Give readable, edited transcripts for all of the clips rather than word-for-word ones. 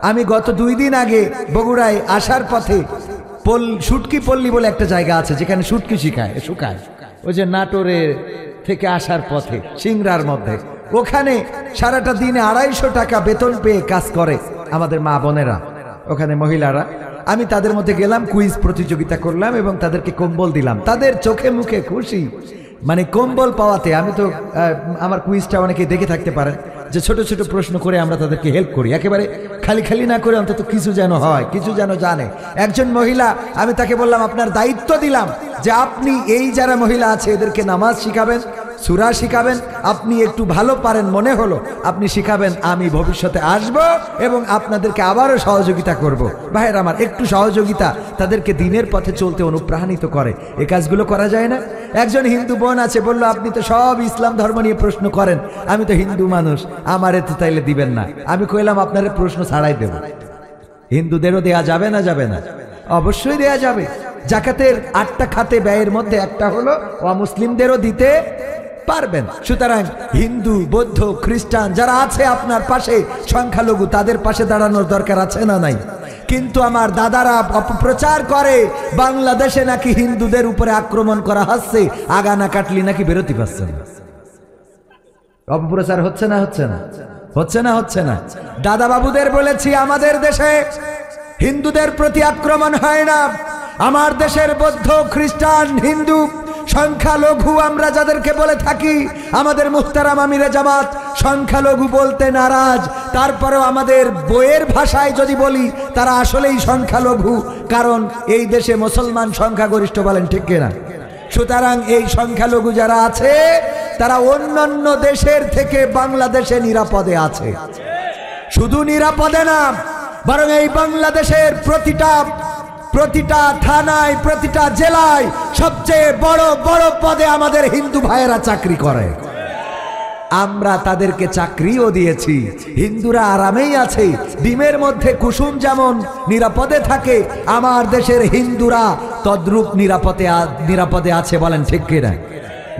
আমি গত 2 দিন আগে বগুড়ায় আসার পথে শুটকি পল্লী বলে একটা জায়গা আছে যেখানে শুটকি শুকায় ওই যে নাটোরে থেকে আসার পথে সিংড়ার মধ্যে, ওখানে সারাটা দিনে 250 টাকা বেতন পেয়ে কাজ করে আমাদের মা বোনেরা, ওখানে মহিলারা। আমি তাদের মধ্যে গেলাম, কুইজ প্রতিযোগিতা করলাম এবং তাদেরকে কম্বল দিলাম। তাদের চোখে মুখে খুশি, মানে কম্বল পাওয়াতে। আমি তো আমার কুইজটা অনেকে দেখে থাকতে পারেন যে ছোট ছোট প্রশ্ন করে আমরা তাদেরকে হেল্প করি, একেবারে খালি খালি না করে অন্তত কিছু যেন হয়, কিছু যেন জানে। একজন মহিলা, আমি তাকে বললাম আপনার দায়িত্ব দিলাম যে আপনি এই যারা মহিলা আছে এদেরকে নামাজ শিখাবেন, সূরা শিখাবেন, আপনি একটু ভালো পারেন মনে হলো আপনি শিখাবেন, আমি ভবিষ্যতে আসব এবং আপনাদেরকে আবারও সহযোগিতা করব। ভাইয়ের আমার, একটু সহযোগিতা তাদেরকে দিনের পথে চলতে অনুপ্রাণিত করে, এই কাজগুলো করা যায় না? একজন হিন্দু বোন আছে, বলল আপনি তো সব ইসলাম ধর্ম নিয়ে প্রশ্ন করেন, আমি তো হিন্দু মানুষ, আমারে তো তাইলে দিবেন না। আমি কইলাম আপনার প্রশ্ন ছাড়াই দেব। হিন্দুদেরও দেয়া যাবে না? যাবে না, অবশ্যই দেয়া যাবে। জাকাতের 8টা খাতে ব্যয়ের মধ্যে একটা হলো অমুসলিমদেরও দিতে পারবেন। সুতরাং হিন্দু, বৌদ্ধ, খ্রিস্টান যারা আছে আপনার পাশে, সংখ্যালঘু, তাদের পাশে দাঁড়ানোর দরকার আছে না নাই? কিন্তু আমার দাদারা অপপ্রচার করে বাংলাদেশে নাকি হিন্দুদের উপরে আক্রমণ করা হচ্ছে, আগা না কাটলি নাকি বেরোতে পারছে না। অপপ্রচার হচ্ছে না? হচ্ছে না? হচ্ছে না? হচ্ছে না? দাদা বাবুদের বলেছি আমাদের দেশে হিন্দুদের প্রতি আক্রমণ হয় না। আমার দেশের বৌদ্ধ, খ্রিস্টান, হিন্দু, সংখ্যালঘু আমরা যাদেরকে বলে থাকি, আমাদের মুহতারাম আমিরে জামাত সংখ্যালঘু বলতে নারাজ। তারপরেও আমাদের বইয়ের ভাষায় যদি বলি তারা আসলেই সংখ্যালঘু, কারণ এই দেশে মুসলমান সংখ্যাগরিষ্ঠ, বলেন ঠিক কিনা? সুতরাং এই সংখ্যালঘু যারা আছে তারা অন্যান্য দেশের থেকে বাংলাদেশে নিরাপদে আছে। শুধু নিরাপদে না, বরং এই বাংলাদেশের প্রতিটা থানায়, প্রতিটা জেলায় সবচেয়ে বড় বড় পদে আমাদের হিন্দু ভাইয়েরা চাকরি করে। আমরা তাদেরকে চাকরিও দিয়েছি। হিন্দুরা আরামেই আছে। ডিমের মধ্যে কুসুম যেমন নিরাপদে থাকে, আমার দেশের হিন্দুরা তদ্রূপ নিরাপদে আছে, বলেন ঠিক কিনা?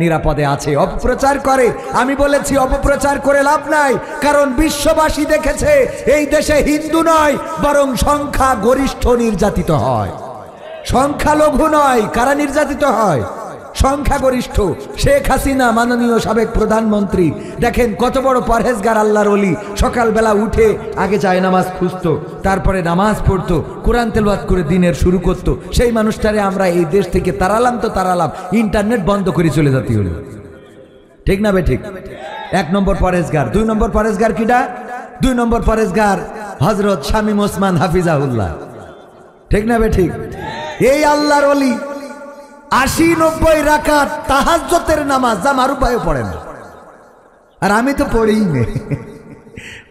নিরাপদে আছে। অপপ্রচার করে, আমি বলেছি অপপ্রচার করে লাভ নাই, কারণ বিশ্ববাসী দেখেছে এই দেশে হিন্দু নয় বরং সংখ্যা গরিষ্ঠ নির্যাতিত হয়, সংখ্যালঘু নয়। কারা নির্যাতিত হয়? সংখ্যাগরিষ্ঠ। শেখ হাসিনা মাননীয় সাবেক প্রধানমন্ত্রী, দেখেন কত বড় পরহেজগার আল্লাহর ওলি। সকালবেলা উঠে আগে যায় নামাজ খুঁজতো, তারপরে নামাজ পড়তো, কোরআন তেলাওয়াত করে দিনের শুরু করতো। সেই মানুষটারে আমরা এই দেশ থেকে তাড়ালাম তো তাড়ালাম, ইন্টারনেট বন্ধ করে চলে যেতে হলো। ঠিক না বে ঠিক? 1 নম্বর পরহেজগার। 2 নম্বর পরহেজগার কিডা? 2 নম্বর পরহেজগার হযরত শামীম ওসমান হাফিজাহুল্লাহ। ঠিক না বে ঠিক? এই আল্লাহর ওলি 80-90 রাকাত তাহাজ্জুদের নামাজ যা মারুফ ভাইও পড়ে না, আর আমি তো পড়িই না।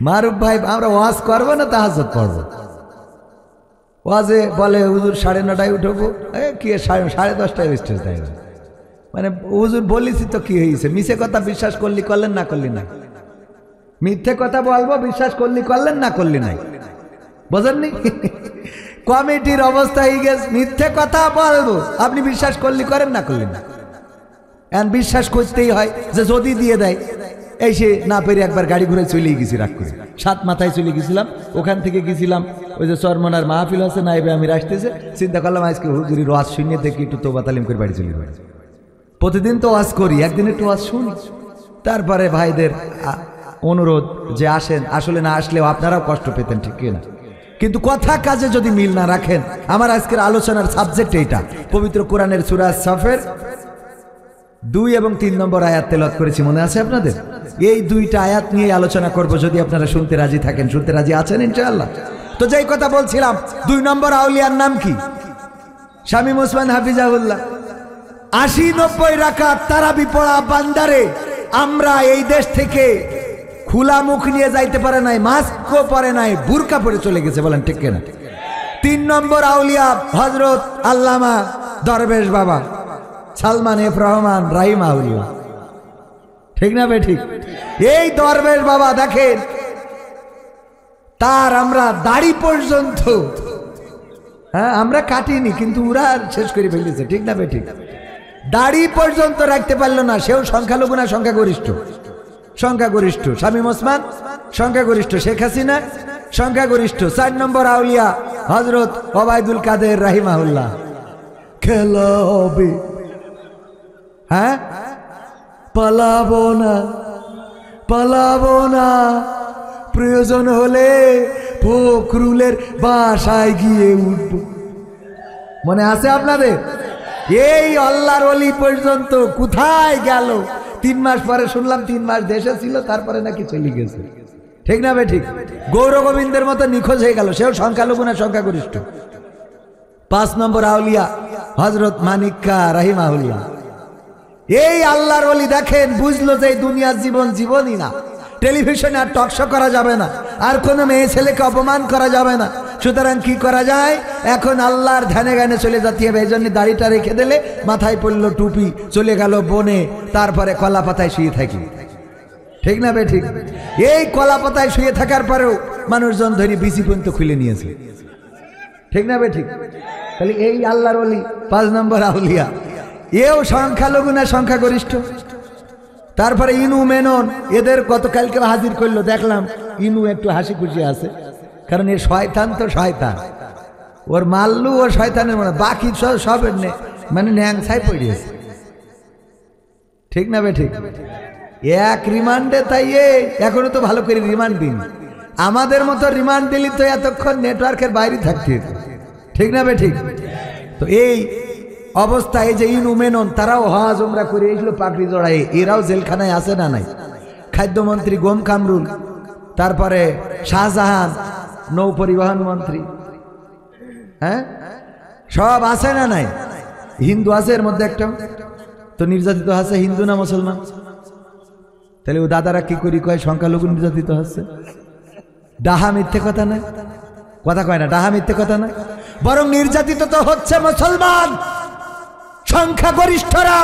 মারুফ ভাই আমরা ওয়াজ করবো না তাহাজ্জুদ পড়বো? ওয়াজে বলে হুজুর 9:30টায় উঠবো, কি 10:30টায় স্টেজ দেয়। মানে হুজুর বলিছি তো কি হয়েছে? মিছে কথা বিশ্বাস করলি করলেন, না করলি না। মিথ্যে কথা বলবো, বিশ্বাস করলি করলেন, না করলি নাই। বোঝেননি? কমিটির অবস্থা হয়ে গেছে, মিথ্যে কথা বলবো, আপনি বিশ্বাস করলি করেন, না করলেন না। এখন বিশ্বাস করতেই হয় যে যদি দিয়ে দেয়। এই সে না পেরে একবার গাড়ি ঘুরে চলেই গেছি, রাগ করে 7 মাথায় চলে গেছিলাম। ওখান থেকে গেছিলাম ওই যে চরমনার মাহফিল আছে, নাইবে আমি আসতেছে, চিন্তা করলাম আজকে হুজুরির ওয়াজ শুনে দেখি একটু তোবা তালিম করে বাড়ি চলে যাবে। প্রতিদিন তো ওয়াজ করি, একদিন একটু ওয়াজ শুনি। তারপরে ভাইদের অনুরোধ যে আসেন, আসলে না আসলেও আপনারাও কষ্ট পেতেন, ঠিক কিনা? কিন্তু কথা কাজে যদি মিল না রাখেন। আমার আজকের আলোচনার সাবজেক্ট এইটা, পবিত্র কোরআনের সূরা সাফের 2 এবং 3 নম্বর আয়াত তেলাওয়াত করেছি, মনে আছে আপনাদের? এই 2টা আয়াত নিয়ে আলোচনা করব, যদি আপনারা শুনতে রাজি থাকেন। শুনতে রাজি আছেন ইনশাআল্লাহ? তো যেই কথা বলছিলাম, 2 নম্বর আউলিয়ার নাম কি? শামীম ওসমান হাফিজাহুল্লাহ। 80-90 রাকাত তারাবি পড়া বান্দারে আমরা এই দেশ থেকে খোলা মুখ নিয়ে যাইতে পারে নাই, মাস্কও পরে নাই, বুরকা পরে চলে গেছে, বলেন ঠিক কিনা? 3 নম্বর আউলিয়া হযরত আল্লামা দরবেশ বাবা সালমান এফ রহমান রাহিমাহুল্লাহ। ঠিক না বে ঠিক? এই দরবেশ বাবা দেখেন, তার আমরা দাড়ি পর্যন্ত আমরা কাটিনি, কিন্তু ওরা শেষ করে ফেলেছে। ঠিক না বে ঠিক? দাড়ি পর্যন্ত রাখতে পারলো না। সেও সংখ্যালঘু না সংখ্যাগরিষ্ঠ? সংখ্যাগরিষ্ঠ। শামীম ওসমান সংখ্যাগরিষ্ঠ। শেখ হাসিনা সংখ্যাগরিষ্ঠ। 4 নম্বর আউলিয়া হযরত ওবায়দুল কাদের রাহিমাহুল্লাহ। খেলা হবে, হ্যাঁ, পালাবো না, পালাবো না, প্রয়োজন হলে ফখরুলের বাসায় গিয়ে উঠব। মনে আছে আপনাদের? এই আল্লাহর ওলি পর্যন্ত কোথায় গেল? 3 মাস পরে শুনলাম 3 মাস দেশে ছিল, তারপরে নাকি চলে গেছে। ঠিক না বে ঠিক? গৌর গোবিন্দের মতো নিখোঁজ হয়ে গেল, সেও সংখ্যালঘু না সংখ্যাগরিষ্ঠ। 5 নম্বর আউলিয়া হযরত মানিক্কা রাহিমাহুল্লাহ। এই আল্লাহর ওলি দেখেন, বুঝলো যে দুনিয়ার জীবন জীবনই না, টেলিভিশনে আর টকশো করা যাবে না, আর কোনো মেয়ে ছেলেকে অপমান করা যাবে না। সুতরাং কি করা যায়? এখন আল্লাহর ধ্যানে জ্ঞানে চলে যেতে হবে। এই জন্য দাড়িটা রেখে দিলে, মাথায় পড়লো টুপি, চলে গেল বনে, তারপরে কলা পাতায় শুয়ে থাকি। ঠিক না বে ঠিক? এই কলা পাতায় শুয়ে থাকার পরেও মানুষজন ধরে বিসি পর্যন্ত খুলে নিয়েছে। ঠিক না বে ঠিক? তাহলে এই আল্লাহর ওলি 5 নম্বর আউলিয়া, এও সংখ্যালঘু না সংখ্যাগরিষ্ঠ? তারপরে ইনু মেনন, এদের গতকালকে হাজির করলো, দেখলাম ইনু একটু হাসি খুশি আছে, কারণ এ শয়তান তো শয়তান, ওর মাল্লু ও শয়তানের মনে, বাকি সব মানে ন্যাংছাই পড়িয়েছে। ঠিক না বে ঠিক? এক রিমান্ডে, তাই এখনো তো ভালো করে রিমান্ড দিন। আমাদের মতো রিমান্ড দিলি তো এতক্ষণ নেটওয়ার্কের বাইরে থাকতে। ঠিক না বে ঠিক? তো এই অবস্থা, এই যে ইনু মেনন, তারাও হজ উমরা করে এসলো পাগড়ি জড়াই, এরাও জেলখানায় আছে না নাই? খাদ্যমন্ত্রী গোম কামরুল, তারপরে শাহজাহান নৌ পরিবহন মন্ত্রী, হ্যাঁ, সব আছে না নাই? হিন্দু আছে এর মধ্যে একটা, তো নির্যাতিত আছে হিন্দু না মুসলমান? তাহলে ও দাদারা কি করি কয় সংখ্যালঘু নির্যাতিত হচ্ছে? ডাহা মিথ্যে কথা না, কথা কয় না, ডাহা মিথ্যে কথা না, বরং নির্যাতিত তো হচ্ছে মুসলমান সংখ্যাগরিষ্ঠরা।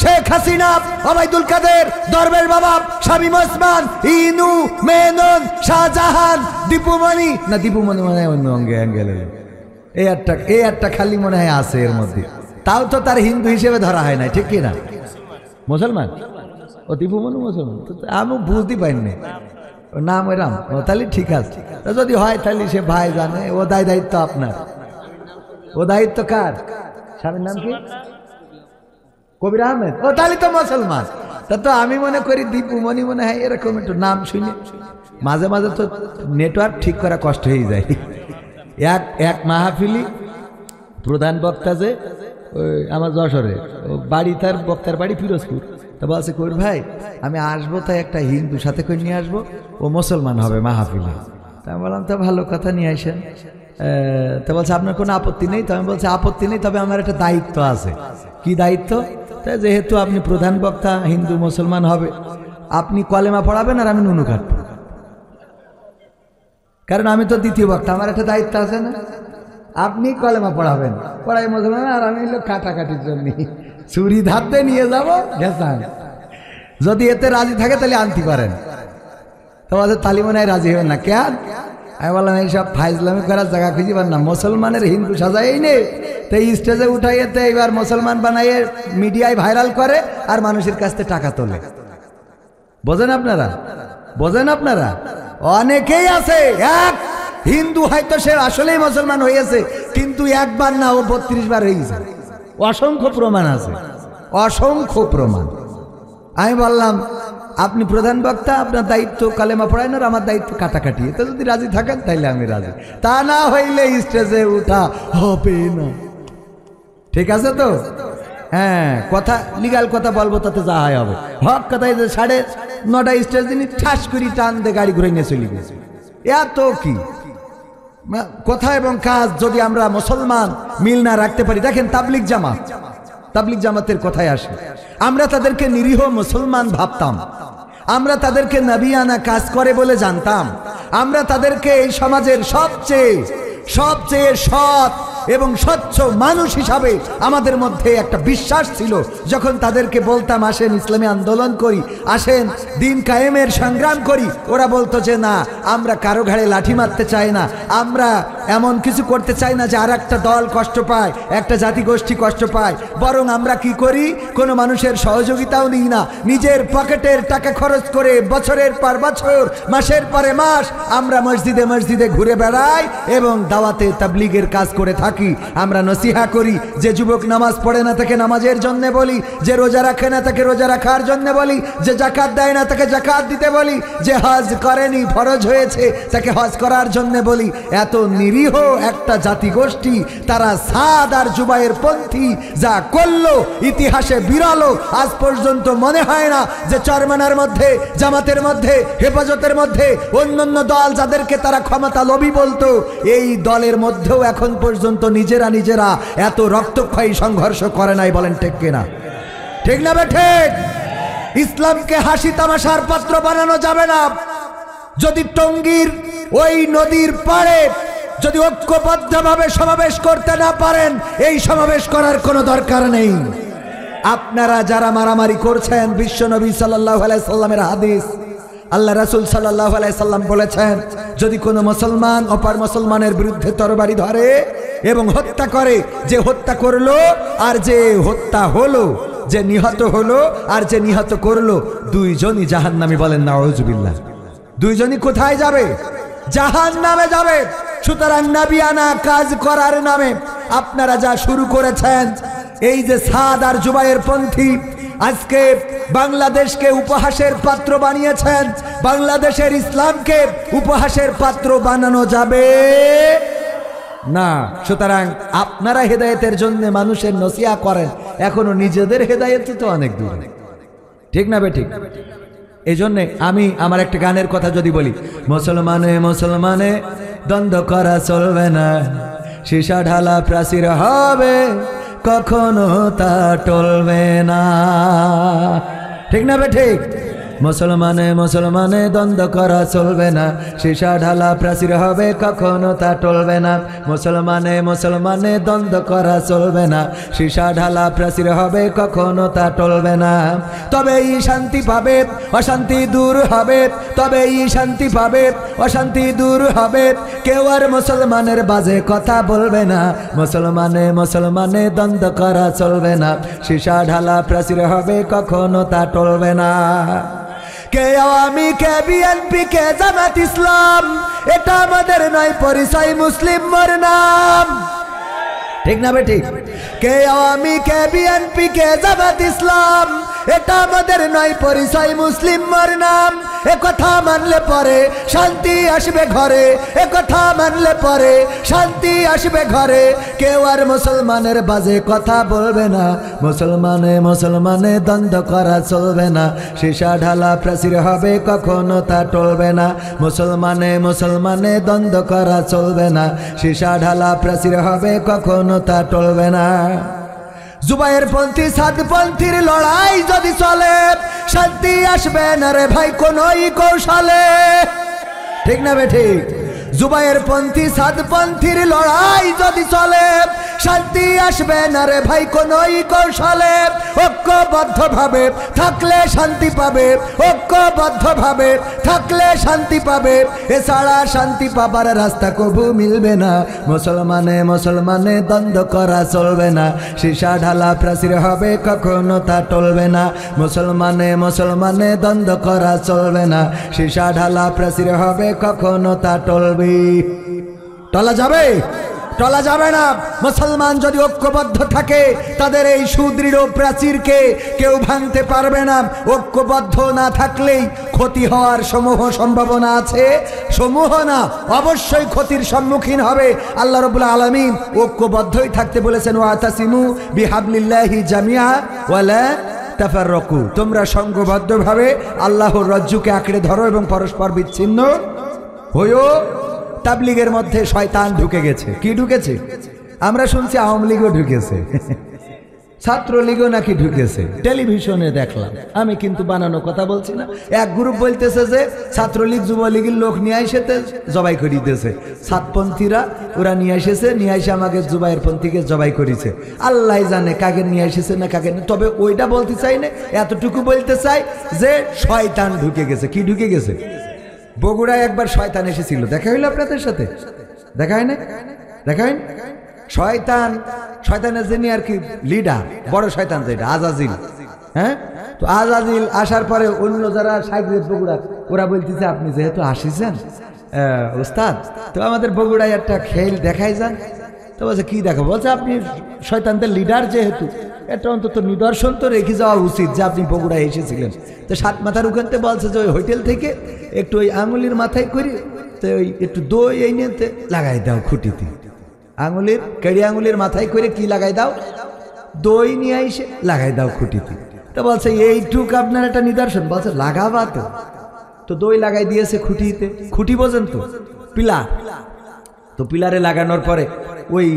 শেখ হাসিনা, ওবায়দুল কাদের, দরবেশ বাবা, শামীম ওসমান, ইনু মেনন, শাহজাহান, দীপুমণি না, দীপুমণি মনে হয় অন্য অ্যাঙ্গেলে, এই একটা খালি মনে হয় আছে এর মধ্যে, তাও তো তার হিন্দু হিসেবে ধরা হয় না। ঠিক কি না? মুসলমান, ও দীপুমণি মুসলমান, আমি বুঝতে পারিনি নাম ওইরাম। তাহলে ঠিক আছে, যদি হয় তাহলে সে ভাই জানে, ও দায়িত্ব আপনার। ও দায়িত্ব কার? স্বামীর নাম কি? কবির আহমেদ। ও তাহলে তো মুসলমান। তা তো আমি মনে করি দীপুমণি মনে হয় এরকম একটু নাম শুনে, মাঝে মাঝে তো নেটওয়ার্ক ঠিক করা কষ্ট হয়ে যায়। এক মাহফিলি প্রধান বক্তা, যে আমার যশোরে বাড়ি, তার বক্তার বাড়ি পিরোজপুর, তা বলছে কবির ভাই আমি আসবো, তাই একটা হিন্দু সাথে করে নিয়ে আসবো, ও মুসলমান হবে মাহফিলে। তা আমি বললাম তা ভালো কথা, নিয়ে আসেন। তা বলছে আপনার কোনো আপত্তি নেই? তো আমি বলছি আপত্তি নেই, তবে আমার একটা দায়িত্ব আছে। কি দায়িত্ব? তাই যেহেতু আপনি প্রধান বক্তা, হিন্দু মুসলমান হবে, আপনি কলেমা পড়াবেন আর আমি নুনু কাটবো, কারণ আমি তো দ্বিতীয় বক্তা, আমার একটা দায়িত্ব আছে না? আপনি কলেমা পড়াবেন, পড়াই মুসলমান, আর আমি হলো কাটাকাটির জন্য ছুরি ধারতে নিয়ে যাবো গেছান। যদি এতে রাজি থাকে তাহলে আনতে পারেন। তোমাদের তালিমনায় রাজি হবেন না কেন? আমি বললাম এইসব ফাইজলামি করার জায়গা খুঁজে পান না, মুসলমানের হিন্দু সাজাই নেই, তো এই স্টেজে উঠাইতে এবার মুসলমান বানাইয়ে মিডিয়ায় ভাইরাল করে আর মানুষের কাছ থেকে টাকা তোলে। বোঝেন আপনারা? বোঝেন আপনারা? অনেকেই আছে, এক হিন্দু হয়তো সে আসলেই মুসলমান হয়েছে, কিন্তু একবার না, ও 32 বার হয়ে গেছে। অসংখ্য প্রমাণ আছে, অসংখ্য প্রমাণ। আমি বললাম আপনি প্রধান বক্তা, আপনার দায়িত্ব কালেমা পড়ায় না, আমার দায়িত্ব কাটাকাটি। তো যদি রাজি থাকেন তাইলে আমি রাজি, তা না হইলে স্টেজে উঠা হবে না। ঠিক আছে তো? হ্যাঁ, কথা লিগাল কথা বলবো, তাতে যা হয় হবে। হক কথাই 9:30 স্টেজ দিন ঠাস করি টান দিয়ে গাড়ি ঘুরে নিয়ে চলে গেছে। এত কি কথা এবং কাজ যদি আমরা মুসলমান মিল না রাখতে পারি। দেখেন তাবলিগ জামাতের কথায় আসে, আমরা তাদেরকে নিরীহ মুসলমান ভাবতাম, আমরা তাদেরকে নবিয়ানা কাজ করে বলে জানতাম, আমরা তাদেরকে এই সমাজের সবচেয়ে সৎ এবং স্বচ্ছ মানুষ হিসাবে আমাদের মধ্যে একটা বিশ্বাস ছিল। যখন তাদেরকে বলতাম আসেন ইসলামী আন্দোলন করি, আসেন দিন কায়েমের সংগ্রাম করি, ওরা বলতো যে না, আমরা কারো ঘাড়ে লাঠি মারতে চাই না, আমরা এমন কিছু করতে চাই না যে আর একটা দল কষ্ট পায়, একটা জাতিগোষ্ঠী কষ্ট পায়। বরং আমরা কি করি, কোনো মানুষের সহযোগিতাও নিই না, নিজের পকেটের টাকা খরচ করে বছরের পর বছর, মাসের পরে মাস আমরা মসজিদে মসজিদে ঘুরে বেড়াই এবং দাওয়াতে তাবলীগের কাজ করে থাকি। আমরা নসিহা করি, যে যুবক নামাজ পড়ে না তাকে নামাজের জন্য বলি, যে রোজা রাখে না তাকে রোজা রাখার জন্য বলি, যে যাকাত দেয় না তাকে যাকাত দিতে বলি, যে হজ করেনি ফরজ হয়েছে তাকে হজ করার জন্য বলি। এত নিরীহ একটা জাতিগোষ্ঠী, তারা সাদ আর জুবাইর পন্থী যা করলো ইতিহাসে বিরলো। আজ পর্যন্ত মনে হয় না যে চরমানার মধ্যে, জামাতের মধ্যে, হেফাজতের মধ্যে অন্যান্য দল যাদেরকে তারা ক্ষমতা লোভী বলতো, এই দলের মধ্যেও এখন পর্যন্ত নিজেরা নিজেরা এত রক্তক্ষয়ী সংঘর্ষ করে নাই। বলেন ঠিক কিনা? ঠিক না ঠিক? ইসলামকে হাসি তামাশার পাত্র বানানো যাবে না। যদি টঙ্গীর ওই নদীর পাড়ে যদি ঐক্যবদ্ধভাবে সমাবেশ করতে না পারেন, এই সমাবেশ করার কোনো দরকার নেই। আপনারা যারা মারামারি করছেন, বিশ্বনবী সাল্লাল্লাহু আলাইহি সাল্লামের হাদিস, আল্লাহ রাসূল সাল্লাল্লাহু আলাইহি সাল্লাম বলেছেন, যদি কোনো মুসলমান অপর মুসলমানের বিরুদ্ধে তরবারি ধরে এবং হত্যা করে, যে হত্যা করলো আর যে হত্যা হলো, যে নিহত হলো আর যে নিহত করলো, দুইজনই জাহান্নামী। বলেন নাউজুবিল্লাহ। দুইজনই কোথায় যাবে? জাহান্নামে যাবে। সুতরাং নাবিয়ানা কাজ করার নামে আপনারা যা শুরু করেছেন, এই যে সাদ আর জুবাইর পন্থী আজকে বাংলাদেশকে উপহাসের পাত্র বানিয়েছেন, বাংলাদেশের ইসলামকে উপহাসের পাত্র বানানো যাবে না। সুতরাং আপনারা হেদায়েতের জন্য মানুষের নসিহা করেন, এখনো নিজেদের হেদায়েত তো অনেক দূর। ঠিক না বে ঠিক? এই জন্যে আমি আমার একটা গানের কথা যদি বলি, মুসলমানে মুসলমানে দ্বন্দ্ব করা চলবে না, সীসা ঢালা প্রাচীর হবে কখনো তা টলবে না। ঠিক না বে ঠিক? মুসলমানে মুসলমানে দ্বন্দ্ব করা চলবে না, সীসা ঢালা প্রাচীর হবে কখনো তা টলবে না। মুসলমানে মুসলমানে দ্বন্দ্ব করা চলবে না, সীসা ঢালা প্রাচীর হবে কখনো তা টলবে না। তবেই শান্তি পাবে, অশান্তি দূর হবে, তবেই শান্তি পাবে, অশান্তি দূর হবে। কেউ আর মুসলমানের বাজে কথা বলবে না, মুসলমানে মুসলমানে দ্বন্দ্ব করা চলবে না, সীসা ঢালা প্রাচীর হবে কখনো তা টলবে না। কে আওয়ামী, কে বিএনপি, কে জামাত ইসলাম, এটা আমাদের নয় পরিচয়, মুসলিম মোর নাম। ঠিক না বে ঠিক? কে আওয়ামী, কে বিএনপি, কে জামাত ইসলাম, এটা আমাদের নয় পরিচয়, মুসলিম মোর নাম। এ কথা মানলে পরে শান্তি আসবে ঘরে, এ কথা মানলে পরে শান্তি আসবে ঘরে। কেউ আর মুসলমানের বাজে কথা বলবে না, মুসলমানে মুসলমানে দ্বন্দ্ব করা চলবে না, সীসা ঢালা প্রাচীর হবে কখনো তা টলবে না। মুসলমানে মুসলমানে দ্বন্দ্ব করা চলবে না, সীসা ঢালা প্রাচীর হবে কখনো তা টলবে না। জুবাইর পন্থী সাদপন্থীর লড়াই যদি চলে, শান্তি আসবে না রে ভাই কোনই কৌশলে। ঠিক না বে ঠিক? জুবাইর পন্থী সাদপন্থীর লড়াই যদি চলে, শান্তি আসবে না রে ভাই কোনই কৌশলে। ঐক্যবদ্ধভাবে থাকলে শান্তি পাবে, ঐক্যবদ্ধভাবে থাকলে শান্তি পাবে, এছাড়া শান্তি পাবার রাস্তা কবু মিলবে না। মুসলমানে মুসলমানে দ্বন্দ্ব করা চলবে না, সীসা ঢালা প্রাচীর হবে কখনো তা টলবে না। মুসলমানে মুসলমানে দ্বন্দ্ব করা চলবে না, সীসা ঢালা প্রাচীর হবে কখনো তা টলবে। টলা যাবে? টলা যাবে না। মুসলমান যদি ঐক্যবদ্ধ থাকে, তাদের এই সুদৃঢ় প্রাচীরকে কেউ ভাঙতে পারবে না। ঐক্যবদ্ধ না থাকলেই ক্ষতি হওয়ার সমূহ সম্ভাবনা আছে, সমূহ না অবশ্যই ক্ষতির সম্মুখীন হবে। আল্লাহ রাব্বুল আলামিন ঐক্যবদ্ধই থাকতে বলেছেন, ওয়াতাসিমু বিহাবলিল্লাহি জামিআ ওয়ালা তাফাররাকু, তোমরা সংঘবদ্ধভাবে আল্লাহর রজ্জুকে আঁকড়ে ধরো এবং পরস্পর বিচ্ছিন্ন হইও। তাবলীগের মধ্যে শয়তান ঢুকে গেছে। কি ঢুকেছে? আমরা শুনছি আওয়ামী লীগও ঢুকেছে, ছাত্রলীগও নাকি ঢুকেছে, টেলিভিশনে দেখলাম। আমি কিন্তু বানানো কথা বলছি না। এক গ্রুপ বলতেছে যে ছাত্রলীগ যুবলীগের লোক নিয়ে এসেতে জবাই করিতেছে, সাতপন্থীরা ওরা নিয়ে এসেছে, নিয়ে এসে আমাকে জুবাইর পন্থীকে জবাই করেছে। আল্লাহ জানে কাকে নিয়ে এসেছে না কাকে। তবে ওইটা বলতে চাই না, এতটুকু বলতে চাই যে শয়তান ঢুকে গেছে। কি ঢুকে গেছে? বগুড়ায় একবার শয়তান এসেছিল, দেখা হইল আপনাদের সাথে? দেখায় না? দেখায় না? শয়তান, শয়তানের যিনি আর কি লিডার, বড় শয়তান যেটা আজাজিল, হ্যাঁ, তো আজাজিল আসার পরে অন্য যারা সাইকেল বগুড়া ওরা বলতেছে আপনি যেহেতু আসিছেন ওস্তাদ, তো আমাদের বগুড়ায় একটা খেল দেখাই যান। তো বলছে কি দেখো? বলছে আপনি শয়তানদের লিডার যেহেতু একটা অন্তত নিদর্শন তো রেখে যাওয়া উচিত যে আপনি বগুড়ায় এসেছিলেন। তো সাত মাথার ওখানতে বলছে যে ওই হোটেল থেকে একটু ওই আঙুলির মাথায় করি তো ওই একটু দই এই নিয়ে লাগাই দাও খুঁটিতে, আঙুলির কেড়ি আঙুলির মাথায় করে কি লাগাই দাও? দই নিয়ে এসে লাগাই দাও খুঁটিতে। তো বলছে এইটুক আপনার একটা নিদর্শন? বলছে লাগাবা তো। তো দই লাগাই দিয়েছে খুঁটিতে, খুঁটি বোঝেন তো, পিলার। তো পিলারে লাগানোর পরে ওই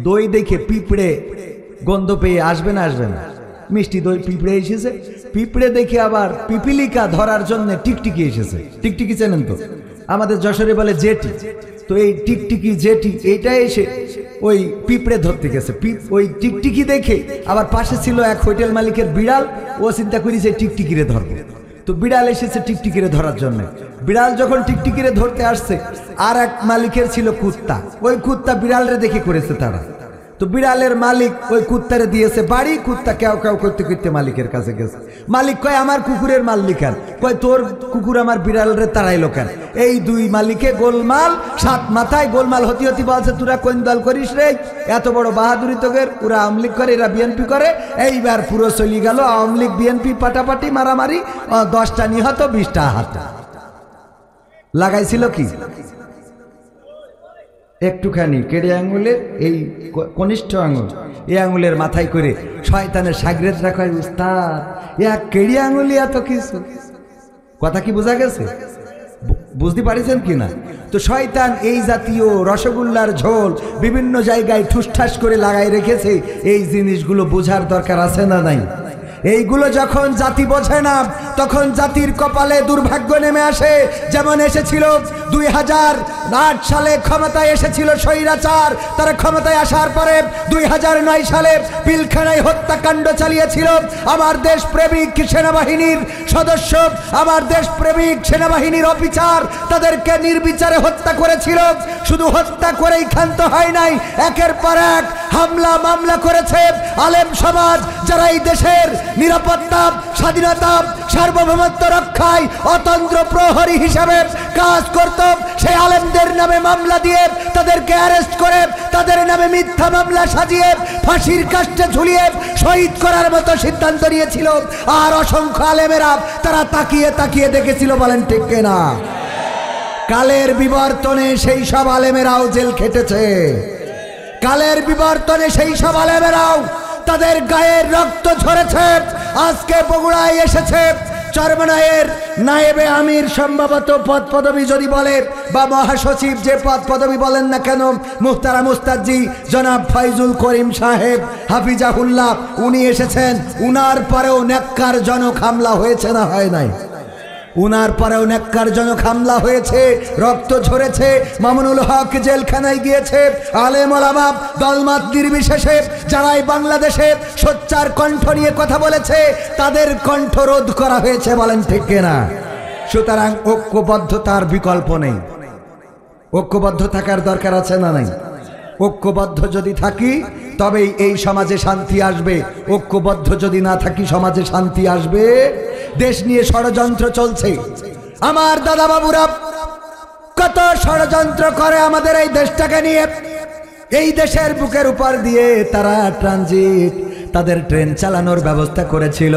দই দেখে পিঁপড়ে গন্ধ পেয়ে আসবে না? আসবে না? মিষ্টি দই পিঁপড়ে এসেছে, পিঁপড়ে দেখে আবার পিপিলিকা ধরার জন্য টিকটিকি এসেছে। টিকটিকি চেনেন তো? আমাদের যশোরে বলে জেটি। তো এই টিকটিকি জেটি এইটা এসে ওই পিঁপড়ে ধরতে গেছে। ওই টিকটিকি দেখে আবার পাশে ছিল এক হোটেল মালিকের বিড়াল, ও চিন্তা করেছে টিকটিকিরে ধরবে। তো বিড়াল এসেছে টিকটিকিরে ধরার জন্য। বিড়াল যখন টিকটিকিরে ধরতে আসছে, আর এক মালিকের ছিল কুত্তা, ওই কুত্তা বিড়ালরে দেখে করেছে তারা। তো বিড়ালের মালিক ওই কুত্তারে দিয়েছে বাড়ি, কুত্তা কেউ কেউ করতে করতে মালিকের কাছে গেছে। মালিক কয় আমার কুকুরের মালিক কেন? কয় তোর কুকুর আমার বিড়ালরে তাড়াইলো কেন? এই দুই মালিকে গোলমাল, সাত মাথায় গোলমাল হতি হতি বলছে তোরা কোন দল করিস রে? এত বড় বাহাদুরি তোদের, ওরা আওয়ামী লীগ করে, এরা বিএনপি করে। এইবার পুরো চলি গেল আওয়ামী লীগ বিএনপি পাটাপাটি মারামারি, 10টা নিহত 20টা আহত। লাগাইছিল কি? একটুখানি কেড়ে আঙুলের এই কনিষ্ঠ আঙুল, এই আঙুলের মাথায় করে শয়তানের সাগরেদ রাখায় উস্তাদ এক কেড়ে আঙুলি এত কিছু। কথা কি বোঝা গেছে? বুঝতে পারিছেন কিনা? তো শয়তান এই জাতীয় রসগোল্লার ঝোল বিভিন্ন জায়গায় ঠুসঠাস করে লাগাই রেখেছে। এই জিনিসগুলো বোঝার দরকার আছে না নাই? এইগুলো যখন জাতি বোঝে না তখন জাতির কপালে দুর্ভাগ্য নেমে আসে। যেমন এসেছিল 2008 সালে ক্ষমতায় এসেছিল স্বৈরাচার, তারা ক্ষমতায় আসার পরে 2009 সালে পিলখানায় হত্যাকাণ্ড চালিয়েছিল। আমার দেশ প্রেমিক সেনাবাহিনীর সদস্য, আমার দেশ প্রেমিক সেনাবাহিনীর অফিসার তাদেরকে নির্বিচারে হত্যা করেছিল। শুধু হত্যা করেই ক্ষান্ত হয় নাই, একের পর এক হামলা মামলা করেছে। আলেম সমাজ যারা এই দেশের নিরাপত্তা, স্বাধীনতা, সার্বভৌমত্ব রক্ষায় অতন্ত্র প্রহরী হিসাবে কাজ করত, সেই আলেমদের নামে মামলা দিয়ে তাদেরকে অ্যারেস্ট করে তাদের নামে মিথ্যা মামলা সাজিয়ে ফাঁসির কাস্টে ঝুলিয়ে শহীদ করার মতো সিদ্ধান্ত নিয়েছিল। আর অসংখ্য আলেমেরা তারা তাকিয়ে তাকিয়ে দেখেছিল। বলেন ঠিক কিনা? কালের বিবর্তনে সেই সব আলেমেরাও জেল খেটেছে। কালের বিবর্তনে সেই সব আলেমেরাও তাদের গায়ের রক্ত ঝরেছে। আজকে বগুড়ায় এসেছে চরমনায়ের নায়েবে আমির, সম্ভবত পদ পদবী যদি বলে বা মহাসচিব যে পদ পদবী বলেন না কেন, মুহতারাম মুস্তাদজি জনাব ফয়জুল করিম সাহেব হাফিজাহুল্লাহ, উনি এসেছেন। উনার পরেও ন্যাক্কারজনক হামলা হয়েছে না হয় নাই? উনার পরেও ন্যাক্কারজনক হামলা হয়েছে, রক্ত ঝরেছে। মামুনুল হক জেলখানায় গিয়েছে। আলেম ওলামা দলমত নির্বিশেষে যারাই বাংলাদেশে সোচ্চার কণ্ঠ নিয়ে কথা বলেছে তাদের কণ্ঠ রোধ করা হয়েছে। বলেন ঠিক কিনা? সুতরাং ঐক্যবদ্ধতার বিকল্প নেই। ঐক্যবদ্ধ থাকার দরকার আছে না নাই? ঐক্যবদ্ধ যদি থাকি তবেই এই সমাজে শান্তি আসবে। ঐক্যবদ্ধ যদি না থাকি সমাজে শান্তি আসবে? দেশ নিয়ে ষড়যন্ত্র চলছে। আমার দাদা বাবুরা কত ষড়যন্ত্র করে আমাদের এই দেশটাকে নিয়ে। এই দেশের বুকের উপর দিয়ে তারা ট্রানজিট, তাদের ট্রেন চালানোর ব্যবস্থা করেছিল।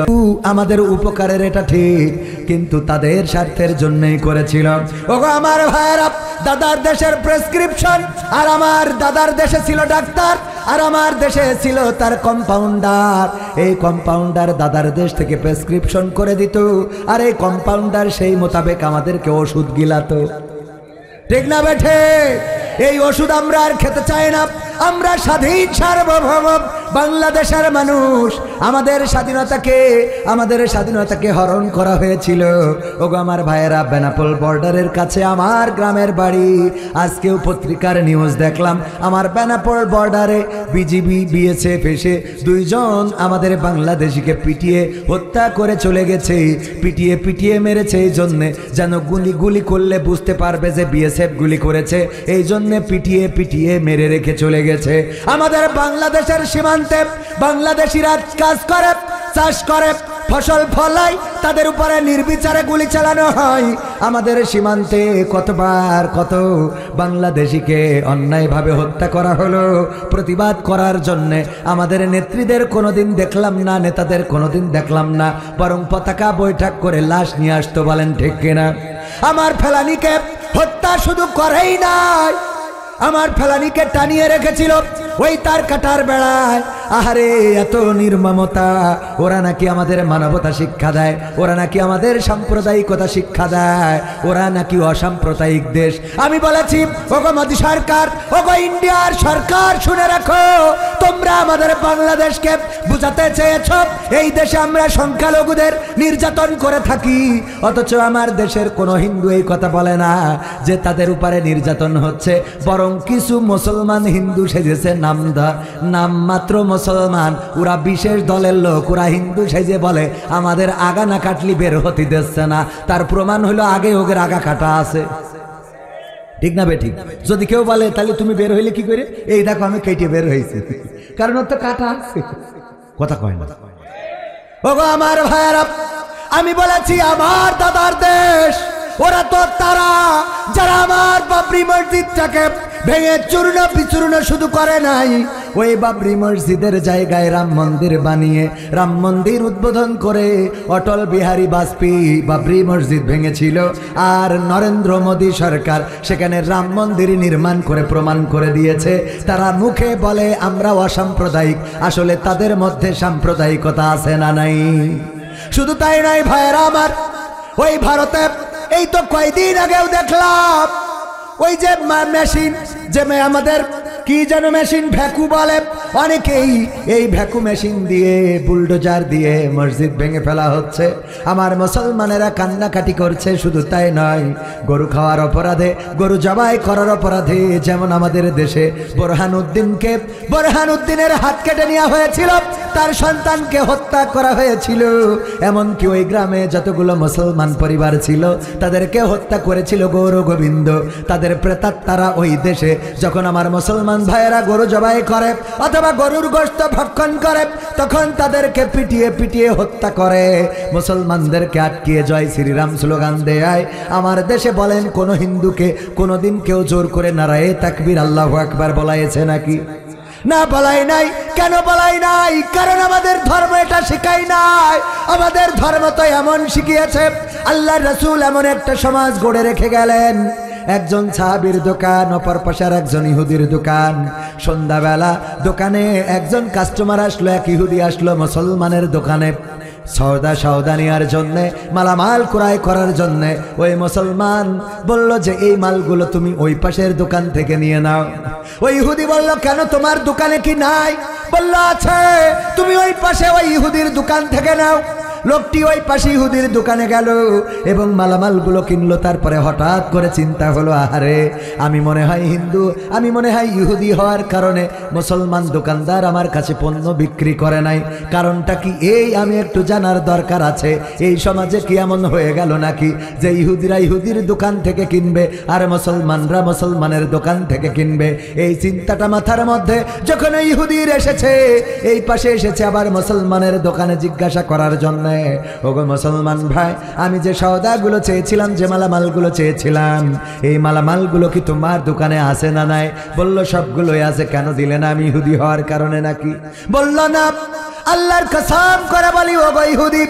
আমাদের উপকারের এটা ঠিক, কিন্তু তাদের স্বার্থের জন্যই করেছিল। ওগো আমার ভাইয়েরা, দাদার দেশের প্রেসক্রিপশন, আর আমার দাদার দেশে ছিল ডাক্তার, আর আমার দেশে ছিল তার কম্পাউন্ডার। এই কম্পাউন্ডার দাদার দেশ থেকে প্রেসক্রিপশন করে দিত, আর এই কম্পাউন্ডার সেই মোতাবেক আমাদেরকে ওষুধ গিলাতো। ঠিক না বেঠে? এই ওষুধ আমরা আর খেতে চাই না। আমরা স্বাধীন সার্বভৌম বাংলাদেশের মানুষ। আমাদের স্বাধীনতাকে হরণ করা হয়েছিল। ওগো আমার ভাইয়েরা, বেনাপোল বর্ডারের কাছে আমার গ্রামের বাড়ি। আজকেও পত্রিকার নিউজ দেখলাম, আমার বেনাপোল বর্ডারে বিজিবি বিএসএফ এসে 2 জন আমাদের বাংলাদেশিকে পিটিয়ে হত্যা করে চলে গেছে। পিটিয়ে মেরেছে এই জন্যে যেন গুলি করলে বুঝতে পারবে যে বিএসএফ গুলি করেছে, এই জন্যে পিটিয়ে মেরে রেখে চলে গেছে। আমাদের বাংলাদেশের সীমান্তে বাংলাদেশিরা কাজ করে, চাষ করে, ফসল ফলায়, তাদের উপরে নির্বিচারে গুলি চালানো হয়। আমাদের সীমান্তে কত বাংলাদেশিকে অন্যায়ভাবে হত্যা করা হলো। প্রতিবাদ করার জন্যে আমাদের নেত্রীদের কোনোদিন দেখলাম না, নেতাদের কোনোদিন দেখলাম না, বরং পতাকা বৈঠক করে লাশ নিয়ে আসতো। বলেন ঠিক কিনা? আমার ফেলানিকে হত্যা শুধু করেই নাই, আমার ফেলানিকে টানিয়ে রেখেছিল ওই তার কাটার বেড়ায়। আহারে, এত নির্মমতা! ওরা নাকি আমাদের মানবতা শিক্ষা দেয়, ওরা নাকি আমাদের সাম্প্রদায়িকতা শিক্ষা দেয়, ওরা নাকি অসাম্প্রদায়িক দেশ। আমি বলেছি, ওগো মোদী সরকার, ওগো ইন্ডিয়ার সরকার, শুনে রাখো, তোমরা আমাদের বাংলাদেশকে বুঝাতে চেয়েছ এই দেশে আমরা সংখ্যালঘুদের নির্যাতন করে থাকি, অথচ আমার দেশের কোনো হিন্দু এই কথা বলে না যে তাদের উপরে নির্যাতন হচ্ছে। বরং কিছু মুসলমান হিন্দু সেজেছে, নাম মাত্র মুসলমান, ওরা বিশেষ দলের লোক, ওরা হিন্দু সেজে বলে আমাদের আগা না কাটলি বের হতে দিচ্ছে না। তার প্রমাণ হলো আগে ওদের আগা কাটা আছে। ঠিক না বে ঠিক? যদি কেউ বলে তাহলে তুমি বের হইলে কি করে, এই দেখো আমি কেটে বের হয়েছি, কারণ ওর তো কাটা আছে। কথা কয় না। ওগো আমার ভাইয়েরা, আমি বলেছি আমার দাদার দেশ, ওরা তো তারা যারা আমার বাবরি মসজিদটাকে ভেঙে চূর্ণ বিচূর্ণ শুধু করে নাই, ওই বাবরি মসজিদের জায়গায় রাম মন্দির বানিয়ে, রাম মন্দির উদ্বোধন করে অটল বিহারী বাজপেয়ী বাবরি মসজিদ ভেঙেছিল। আর নরেন্দ্র মোদী সরকার সেখানে রাম মন্দির নির্মাণ করে প্রমাণ করে দিয়েছে। তারা মুখে বলে আমরা অসাম্প্রদায়িক, আসলে তাদের মধ্যে সাম্প্রদায়িকতা আছে না নাই? শুধু তাই নাই ভাইয়েরা আমার, ওই ভারতে এই তো কয়েকদিন আগেও দেখলাম ওই যে মেশিন, যে আমাদের কি যেন মেশিন, ভ্যাকু বলে অনেকেই, এই ভ্যাকু মেশিন দিয়ে, বুলডোজার দিয়ে মসজিদ ভেঙে ফেলা হচ্ছে। আমার মুসলমানেরা কান্নাকাটি করছে। শুধু তাই নয়, গরু খাওয়ার অপরাধে, গরু জবাই করার অপরাধে, যেমন আমাদের দেশে বোরহানউদ্দিনের হাত কেটে নেওয়া হয়েছিল, তার সন্তানকে হত্যা করা হয়েছিল। এমনকি ওই গ্রামে যতগুলো মুসলমান পরিবার ছিল তাদেরকে হত্যা করেছিল গৌর গোবিন্দ। তাদের প্রেতাত্মারা ওই দেশে যখন আমার মুসলমান ভাইয়েরা গরু জবাই করে অথবা গরুর গোশত ভক্ষণ করে, তখন তাদেরকে পিটিয়ে হত্যা করে, মুসলমানদেরকে আটকিয়ে জয় শ্রীরাম স্লোগান দেয়। আমার দেশে বলেন কোন হিন্দুকে কোনোদিন কেউ জোর করে নারায়ে তাকবীর আল্লাহু আকবার বলাইছে নাকি? না, বলাই নাই। কেন বলাই নাই? কারণ আমাদের ধর্ম এটা শিখাই নাই। আমাদের ধর্ম তো এমন শিখিয়েছে, আল্লাহর রাসূল এমন একটা সমাজ গড়ে রেখে গেলেন। একজন সাহাবীর দোকান, অপর পাশে একজন ইহুদির দোকান। সন্ধ্যাবেলা দোকানে একজন কাস্টমার আসলো, এক ইহুদি আসলো মুসলমানের দোকানে সওদা নেওয়ার জন্যে, মালামাল ক্রয় করার জন্যে। ওই মুসলমান বলল যে এই মালগুলো তুমি ওই পাশের দোকান থেকে নিয়ে নাও। ওই ইহুদি বলল কেন, তোমার দোকানে কি নাই? বলল আছে, তুমি ওই পাশে ওই ইহুদির দোকান থেকে নাও। লোকটি ওই পাশে ইহুদির দোকানে গেল এবং মালামালগুলো কিনলো। তারপরে হঠাৎ করে চিন্তা হলো, আহারে আমি মনে হয় হিন্দু, আমি মনে হয় ইহুদি হওয়ার কারণে মুসলমান দোকানদার আমার কাছে পণ্য বিক্রি করে নাই। কারণটা কি এই আমি একটু জানার দরকার আছে। এই সমাজে কি এমন হয়ে গেল নাকি যে ইহুদিরা ইহুদির দোকান থেকে কিনবে আর মুসলমানরা মুসলমানের দোকান থেকে কিনবে? এই চিন্তাটা মাথার মধ্যে যখন ইহুদির এসেছে, এই পাশে এসেছে আবার মুসলমানের দোকানে জিজ্ঞাসা করার জন্য, ওগো মুসলমান ভাই, আমি যে সওদাগুলো চেয়েছিলাম, যে মালামালগুলো চেয়েছিলাম, এই মালামালগুলো কি তোমার দোকানে আছে না নাই? বলল সবগুলোই আছে। কেন দিলে না? আমি ইহুদি হওয়ার কারণে নাকি? বলল না, আল্লাহর কসম করে বলি ওগো ইহুদি,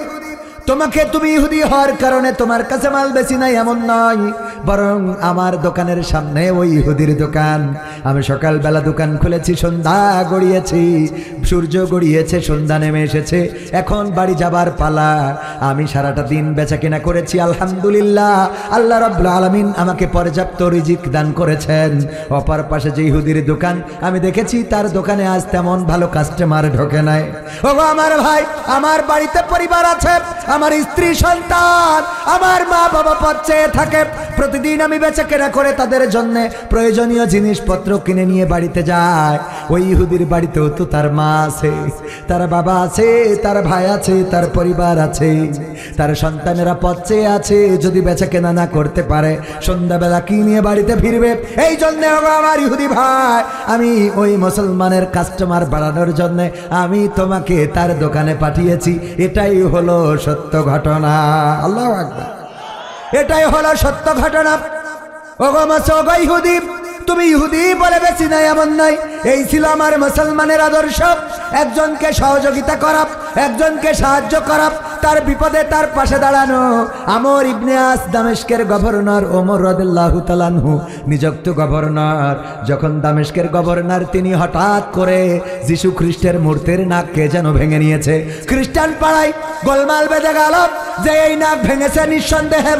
তোমাকে তুমি ইহুদি হওয়ার কারণে তোমার কাছে মাল বেশি নাই এমন নয়, বরং আমার দোকানের সামনে ওই ইহুদির দোকান। আমি সকালবেলা দোকান খুলেছি, সন্ধ্যা গড়িয়েছি, সূর্য গড়িয়েছে, সন্ধ্যা নেমে এসেছে, এখন বাড়ি যাবার পালা। আমি সারাটা দিন বেচা কেনা করেছি, আলহামদুলিল্লাহ। আল্লাহ রাব্বুল আলামিন আমাকে পর্যাপ্ত রিজিক দান করেছেন। অপর পাশে যে ইহুদির দোকান আমি দেখেছি, তার দোকানে আজ তেমন ভালো কাস্টমার ঢোকে নাই। ও আমার ভাই, আমার বাড়িতে পরিবার আছে, আমার স্ত্রী সন্তান, আমার মা বাবা পথ চেয়ে থাকে। প্রতিদিন আমি বেচা কেনা করে তাদের জন্য প্রয়োজনীয় জিনিসপত্র কিনে নিয়ে বাড়িতে যায়। ওই ইহুদির বাড়িতেও তো তার মা আছে, তার বাবা আছে, তার ভাই আছে, তার পরিবার আছে, তার সন্তানেরা পথ চেয়ে আছে। যদি বেচা কেনা না করতে পারে, সন্ধ্যাবেলা কি নিয়ে বাড়িতে ফিরবে? এই জন্য আমার ইহুদি ভাই, আমি ওই মুসলমানের কাস্টমার বাড়ানোর জন্য আমি তোমাকে তার দোকানে পাঠিয়েছি। এটাই হলো সত্য ঘটনা। আল্লাহু আকবার। এটাই হলো সত্য ঘটনা। ওগো ইহুদি, তুমি ইহুদি বলে বেশি নাই এমন নাই। এই ছিল আমার মুসলমানের আদর্শ। একজনকে সহযোগিতা করা, একজনকে সাহায্য করা, তার বিপদে তার পাশে দাঁড়ানো। আমর ইবনে আস দামেস্কের গভর্নর ওমর রাদিয়াল্লাহু তাআলা আনহু নিযুক্ত গভর্নর। যখন দামেস্কের গভর্নর, তিনি হঠাৎ করে যিশু খ্রিস্টের মূর্তির নাক কে যেন ভেঙে নিয়েছে। খ্রিস্টান পাড়ায় গোলমাল বেঁধে গেল যে এই নাক ভেঙেছে নিঃসন্দেহে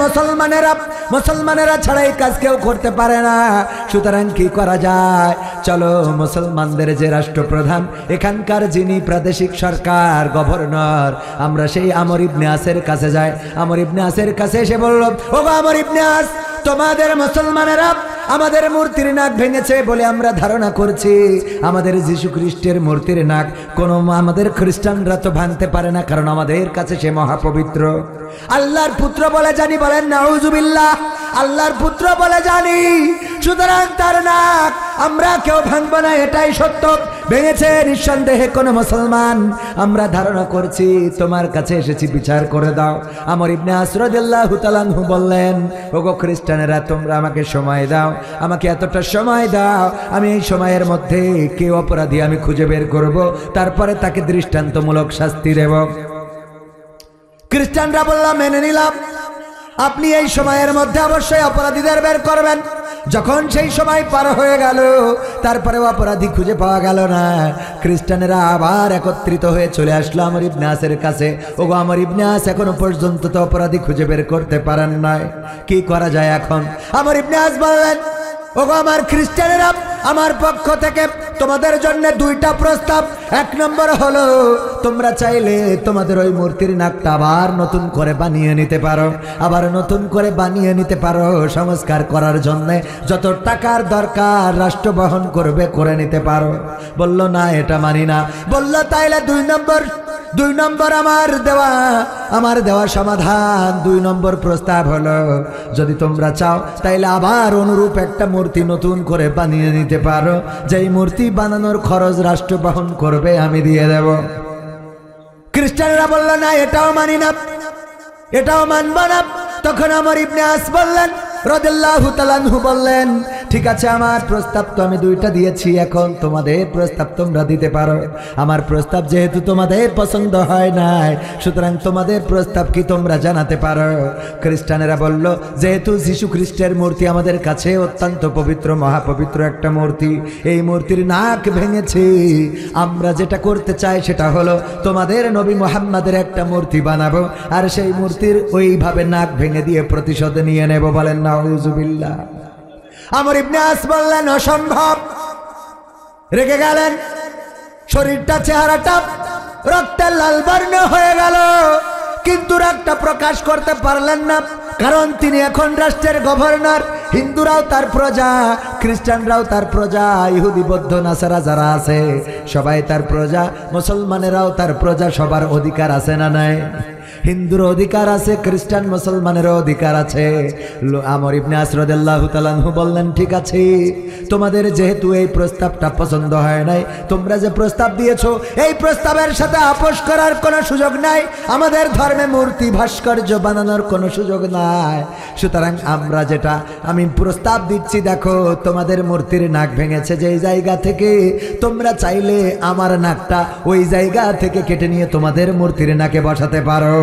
মুসলমানেরা ছাড়া এই কাজ কেউ করতে পারে না। সুতরাং কি করা যায়? চলো মুসলমানদের যে রাষ্ট্রপ্রধান, এখানকার যিনি প্রাদেশিক সরকার গভর্নর, আমরা সেই আমর ইবনে আসের কাছে যাই। আমর ইবনে আসের কাছে এসে বলল, ওগো আমর ইবনে আস, তোমাদের মুসলমানেরা আমাদের মূর্তির নাক ভেঙেছে বলে আমরা ধারণা করছি। আমাদের যিশু খ্রিস্টের মূর্তির নাক কোনো আমাদের খ্রিস্টানরা তো ভাঙতে পারে না, কারণ আমাদের কাছে সে মহাপবিত্র। আল্লাহর পুত্র বলে জানি, বলেন নাউজুবিল্লাহ। আল্লাহর পুত্র বলে জানি, সুতরাং তার নাক আমরা কেউ ভাঙবো না, এটাই সত্য। ভেঙেছে নিঃসন্দেহে কোনো মুসলমান। আমরা ধারণা করছি, তোমার কাছে এসেছি, বিচার করে দাও। আমর ইবনে আস রাদিয়াল্লাহু তাআলা আনহু বললেন, ওগো খ্রিস্টানেরা, তোমরা আমাকে সময় দাও, আমাকে এতটা সময় দাও, আমি এই সময়ের মধ্যে কে অপরাধী আমি খুঁজে বের করব, তারপরে তাকে দৃষ্টান্তমূলক শাস্তি দেব। খ্রিস্টানরা বলল, মেনে নিলাম, আপনি এই সময়ের মধ্যে অবশ্যই অপরাধীদের বের করবেন। যখন সেই সময় পার হয়ে গেল, তারপরে অপরাধী খুঁজে পাওয়া গেল না। খ্রিস্টানেরা আবার একত্রিত হয়ে চলে আসলো আমর ইবনে আসের কাছে। ওগো আমর ইবনে আস, এখনো পর্যন্ত তো অপরাধী খুঁজে বের করতে পারেন নাই, কি করা যায় এখন? আমর ইবনে আস বললেন, ওগো আমার খ্রিস্টানেরা, আমার পক্ষ থেকে তোমাদের জন্য দুইটা প্রস্তাব। এক নম্বর হলো, তোমরা চাইলে তোমাদের ওই মূর্তির নাকটা আবার নতুন করে বানিয়ে নিতে পারো, আবার নতুন করে বানিয়ে নিতে পারো। সংস্কার করার জন্য যত টাকার দরকার রাষ্ট্র বহন করবে, করে নিতে পারো। বলল, না, এটা মানি না। বলল, তাইলে দুই নম্বর আমার দেওয়া সমাধান। 2 নম্বর প্রস্তাব হলো, যদি তোমরা চাও তাইলে আবার অনুরূপ একটা মূর্তি নতুন করে বানিয়ে নিতে পারো, যেই মূর্তি বানানোর খরচ রাষ্ট্র বহন করবে, আমি দিয়ে দেব। খ্রিস্টানরা বলল, না, এটাও মানি না, এটাও মানব না। তখন আমর ইবনে আস বললেন, রাদিয়াল্লাহু তাআলা আনহু বললেন, ঠিক আছে, আমার প্রস্তাব তো আমি 2টা দিয়েছি, এখন তোমাদের প্রস্তাব তোমরা দিতে পারো। আমার প্রস্তাব যেহেতু তোমাদের পছন্দ হয় নাই, সুতরাং তোমাদের প্রস্তাব কি তোমরা জানাতে পারো। খ্রিস্টানেরা বলল, যেহেতু যিশু খ্রিস্টের মূর্তি আমাদের কাছে অত্যন্ত পবিত্র, মহাপবিত্র একটা মূর্তি, এই মূর্তির নাক ভেঙেছে, আমরা যেটা করতে চাই সেটা হলো তোমাদের নবী মুহাম্মাদের একটা মূর্তি বানাবো, আর সেই মূর্তির ওইভাবে নাক ভেঙে দিয়ে প্রতিশোধ নিয়ে নেব। বলেন নাউজুবিল্লাহ। আমর ইবনে আস বললেন, অসম্ভব। রেগে গেলেন, শরীরটা, চেহারাটা রক্তের লাল বর্ণ হয়ে গেল, কিন্তু রাগটা প্রকাশ করতে পারলেন না, কারণ তিনি এখন রাষ্ট্রের গভর্নর। হিন্দুরাও তার প্রজা, খ্রিস্টানরাও তার প্রজা, ইহুদি বৌদ্ধ নাসারা যারা আছে সবাই তার প্রজা, মুসলমানেরাও তার প্রজা। সবার অধিকার আছে না নাই? হিন্দুর অধিকার আছে, খ্রিস্টান মুসলমানেরও অধিকার আছে। আমর ইবনে আস রাদিয়াল্লাহু তাআলা আনহু বললেন, ঠিক আছে, তোমাদের যেহেতু এই প্রস্তাবটা পছন্দ হয় নাই, তোমরা যে প্রস্তাব দিয়েছো এই প্রস্তাবের সাথে আপোষ করার কোনো সুযোগ নাই। আমাদের ধর্মে মূর্তি ভাস্কর্য বানানোর কোনো সুযোগ নাই। সুতরাং আমি প্রস্তাব দিচ্ছি, দেখো, তোমাদের মূর্তির নাক ভেঙেছে যেই জায়গা থেকে, তোমরা চাইলে আমার নাকটা ওই জায়গা থেকে কেটে নিয়ে তোমাদের মূর্তির নাকে বসাতে পারো।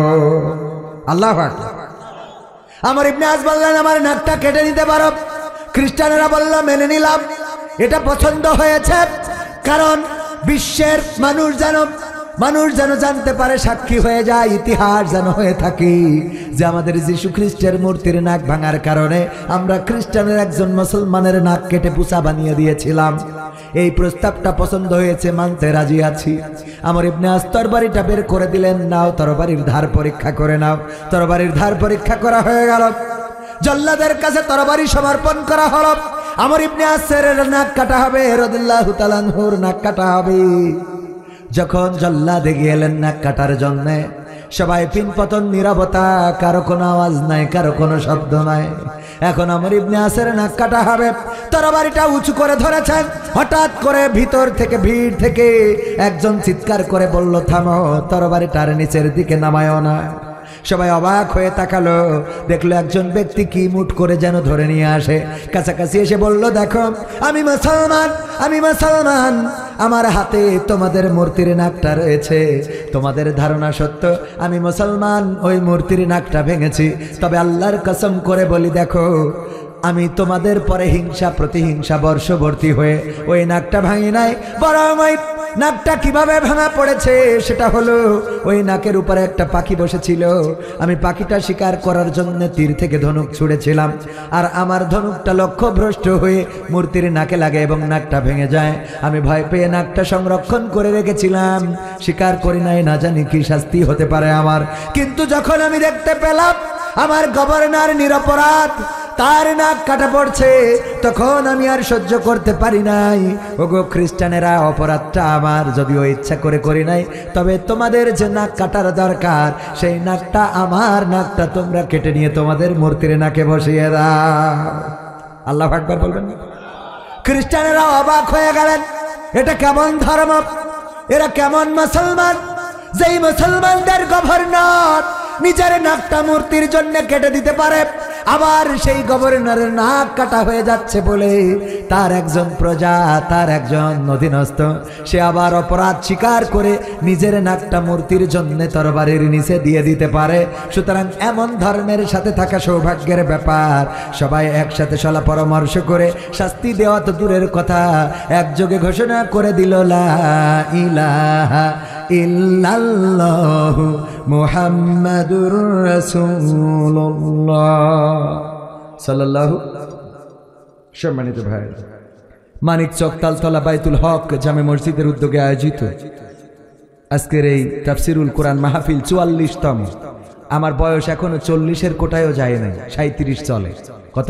আল্লাহু আকবার। আমর ইবনে আস বললেন আমার নাকটা কেটে নিতে পারো। খ্রিস্টানেরা বলল মেনে নিলাম, এটা পছন্দ হয়েছে, কারণ বিশ্বের মানুষ যেন জানতে পারে, সাক্ষী হয়ে যায়, ইতিহাস যেন হয়ে থাকে যে আমাদের যীশু খ্রিস্টের মূর্তির নাক ভাঙার কারণে আমরা খ্রিস্টানের একজন মুসলমানের নাক কেটে পুষা বানিয়ে দিয়েছিলাম। এই প্রস্তাবটা পছন্দ হয়েছে, মানতে রাজি আছি। আমর ইবনে আস তরবারিটা বের করে দিলেন, নাও তরবারির ধার পরীক্ষা করে নাও। তরবারির ধার পরীক্ষা করা হয়ে গেল, জল্লাদের কাছে তরবারি সমর্পণ করা হলো। আমর ইবনে আসের নাক কাটা হবে, রাদিয়াল্লাহু তাআলা আনহুর নাক কাটা হবে। যখন জল্লাদ এগিয়ে এলেন নাক কাটার জন্য, সবাই পিনপতন, নীরবতা, কারো কোনো আওয়াজ নাই, কারো কোনো শব্দ নাই। এখন আমর ইবনে আসের নাক কাটা হবে, তরবারিটা উঁচু করে ধরেছেন। হঠাৎ করে ভিতর থেকে, ভিড় থেকে একজন চিৎকার করে বলল, থামো, তরবারিটার নিচের দিকে নামায়ও না। সবাই অবাক হয়ে তাকালো, দেখলো একজন ব্যক্তি কি মুঠ করে যেন ধরে নিয়ে আসে। কাছাকাছি এসে বলল, দেখো আমি মুসলমান, আমার হাতে তোমাদের মূর্তির নাকটা রয়েছে। তোমাদের ধারণা সত্য, আমি মুসলমান, ওই মূর্তির নাকটা ভেঙেছি। তবে আল্লাহর কসম করে বলি, দেখো আমি তোমাদের পরে হিংসা প্রতিহিংসা বর্ষবর্তী হয়ে ওই নাকটা ভাঙি নাই, বরং ওই নাকটা কিভাবে ভাঙা পড়েছে সেটা হলো, ওই নাকের উপরে একটা পাখি বসেছিল। আমি পাখিটা শিকার করার জন্য তীর থেকে ধনুক ছুঁড়েছিলাম, আর আমার ধনুকটা লক্ষ্যভ্রষ্ট হয়ে মূর্তির নাকে লাগে এবং নাকটা ভেঙে যায়। আমি ভয় পেয়ে নাকটা সংরক্ষণ করে রেখেছিলাম, শিকার করি নাই, না জানি কি শাস্তি হতে পারে আমার। কিন্তু যখন আমি দেখতে পেলাম আমার গভর্নর নিরপরাধ, তার নাক কাটা পড়ছে, তখন আমি আর সহ্য করতে পারি নাই। ওগো খ্রিস্টানেরা, অপরাধটা আমার, যদিও ইচ্ছা করে করি নাই, তবে তোমাদের যে নাক কাটার দরকার সেই নাকটা আমার, নাকটা তোমরা কেটে নিয়ে তোমাদের মূর্তির নাকে বসিয়ে দাও। আল্লাহু আকবার বলবেন। খ্রিস্টানেরা অবাক হয়ে গেলেন, এটা কেমন ধর্ম, এরা কেমন মুসলমান, যেই মুসলমানদের গভর্নর নিজের নাকটা মূর্তির জন্য কেটে দিতে পারে, আবার সেই গভর্নরের নাক কাটা হয়ে যাচ্ছে বলে তার একজন প্রজা, তার একজন অধীনস্থ, সে আবার অপরাধ স্বীকার করে নিজের নাকটা মূর্তির জন্য তরবারির নিচে দিয়ে দিতে পারে। সুতরাং এমন ধর্মের সাথে থাকা সৌভাগ্যের ব্যাপার। সবাই একসাথে সলা পরামর্শ করে শাস্তি দেওয়া তো দূরের কথা, একযোগে ঘোষণা করে দিল, লা ইলাহা ইল্লাল্লাহু মুহাম্মাদুর রাসূলুল্লাহ সাল্লাল্লাহু। সম্মানিত ভাই, মানিকচক তালতলা বাইতুল হক জামে মসজিদের উদ্যোগে আয়োজিত আজকের এই তাফসিরুল কোরআন মাহফিল 44তম। আমার বয়স এখনো 40-এর কোটায়ও যায় নাই, 37 চলে। কত?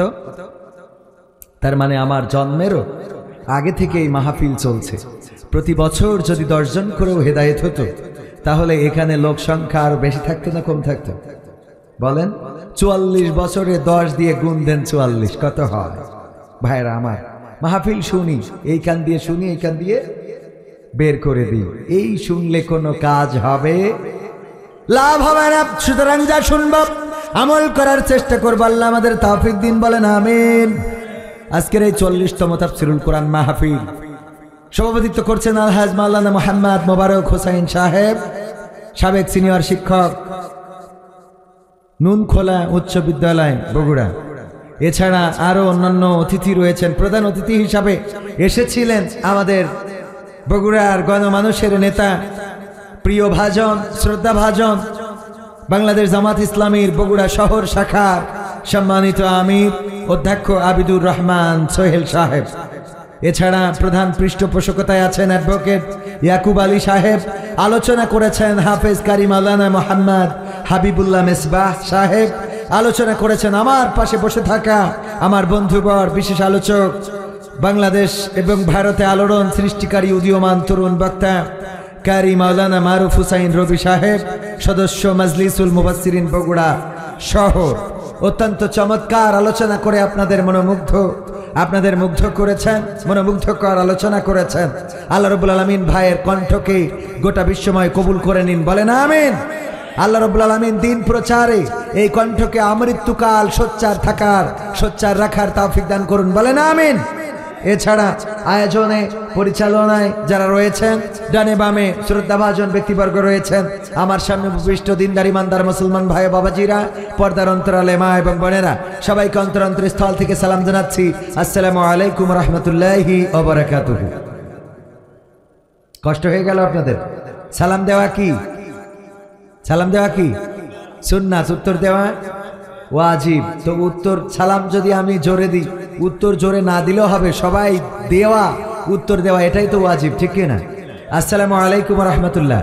তার মানে আমার জন্মেরও আগে থেকে এই মাহফিল চলছে। প্রতি বছর যদি 10 জন করেও হেদায়েত হতো, তাহলে এখানে লোক সংখ্যা আরো বেশি থাকতো না কম থাকতো? বলেন, 44 বছরে 10 দিয়ে গুণ দেন, 44 কত হয়? ভাইরা আমার, মাহফিল শুনি, এই কান দিয়ে শুনি, এই কান দিয়ে বের করে দিই, এই শুনলে কোনো কাজ হবে? লাভ হবে না। সুতরাং যা শুনব আমল করার চেষ্টা করবো, আল্লাহ আমাদের তৌফিক দিন, বলেন আমিন। আজকের এই 40তম তাফসিরুল কোরআন মাহফিল সভাপতিত্ব করছেন আলহাজ মাওলানা মোহাম্মদ মোবারক হোসাইন সাহেব, সাবেক সিনিয়র শিক্ষক, নুনখোলা উচ্চ বিদ্যালয় বগুড়া। এছাড়া আরো অন্যান্য অতিথি রয়েছেন। প্রধান অতিথি হিসাবে এসেছিলেন আমাদের বগুড়ার গণমানুষের নেতা, প্রিয় ভাজন, শ্রদ্ধা ভাজন, বাংলাদেশ জামাত ইসলামীর বগুড়া শহর শাখার সম্মানিত আমির অধ্যক্ষ আবিদুর রহমান সোহেল সাহেব। এছাড়া প্রধান পৃষ্ঠপোষকতায় আছেন অ্যাডভোকেট ইয়াকুব আলী সাহেব। আলোচনা করেছেন হাফেজ কারি মাওলানা মোহাম্মদ হাবিবুল্লাহ মেসবাহ সাহেব। আলোচনা করেছেন আমার পাশে বসে থাকা আমার বন্ধুবর, বিশেষ আলোচক, বাংলাদেশ এবং ভারতে আলোড়ন সৃষ্টিকারী উদীয়মান তরুণ বক্তা কারি মাওলানা মারুফ হুসাইন রবি সাহেব, সদস্য মাজলিসুল মুফাসসিরিন বগুড়া শহর। অত্যন্ত চমৎকার আলোচনা করে আপনাদের মুগ্ধ করেছেন, মনোমুগ্ধকর আলোচনা করেছেন। আল্লাহ রাব্বুল আলামিন ভাইয়ের কণ্ঠকে গোটা বিশ্বময় কবুল করে নিন, বলেন আমিন। আল্লাহ রাব্বুল আলামিন দিন প্রচারে এই কণ্ঠকে আমৃত্যুকাল সোচ্চার রাখার তৌফিক দান করুন, বলেন আমিন। এছাড়া আয়োজনে পরিচালনায় যারা রয়েছেন, ডানে বামে শ্রদ্ধাভাজন ব্যক্তিবর্গ রয়েছেন, আমার সামনে উপবিষ্ট দিনদার ইমানদার মুসলমান ভাই বাবাজিরা, পর্দার অন্তরালে মা এবং বোনেরা, সবাইকে অন্তর স্থল থেকে সালাম জানাচ্ছি। আসসালামু আলাইকুম রহমতুল্লাহি ওয়া বারাকাতুহু। কষ্ট হয়ে গেল আপনাদের? সালাম দেওয়া কি? সালাম দেওয়া কি সুন্নাত? উত্তর দেওয়া ওয়াজিব। তো উত্তর সালাম যদি আমি জোরে দিই, উত্তর জোরে না দিলেও হবে, সবাই দেওয়া উত্তর দেওয়া এটাই তো ওয়াজিব, ঠিক কি না? আসসালামু আলাইকুম রহমতুল্লাহ।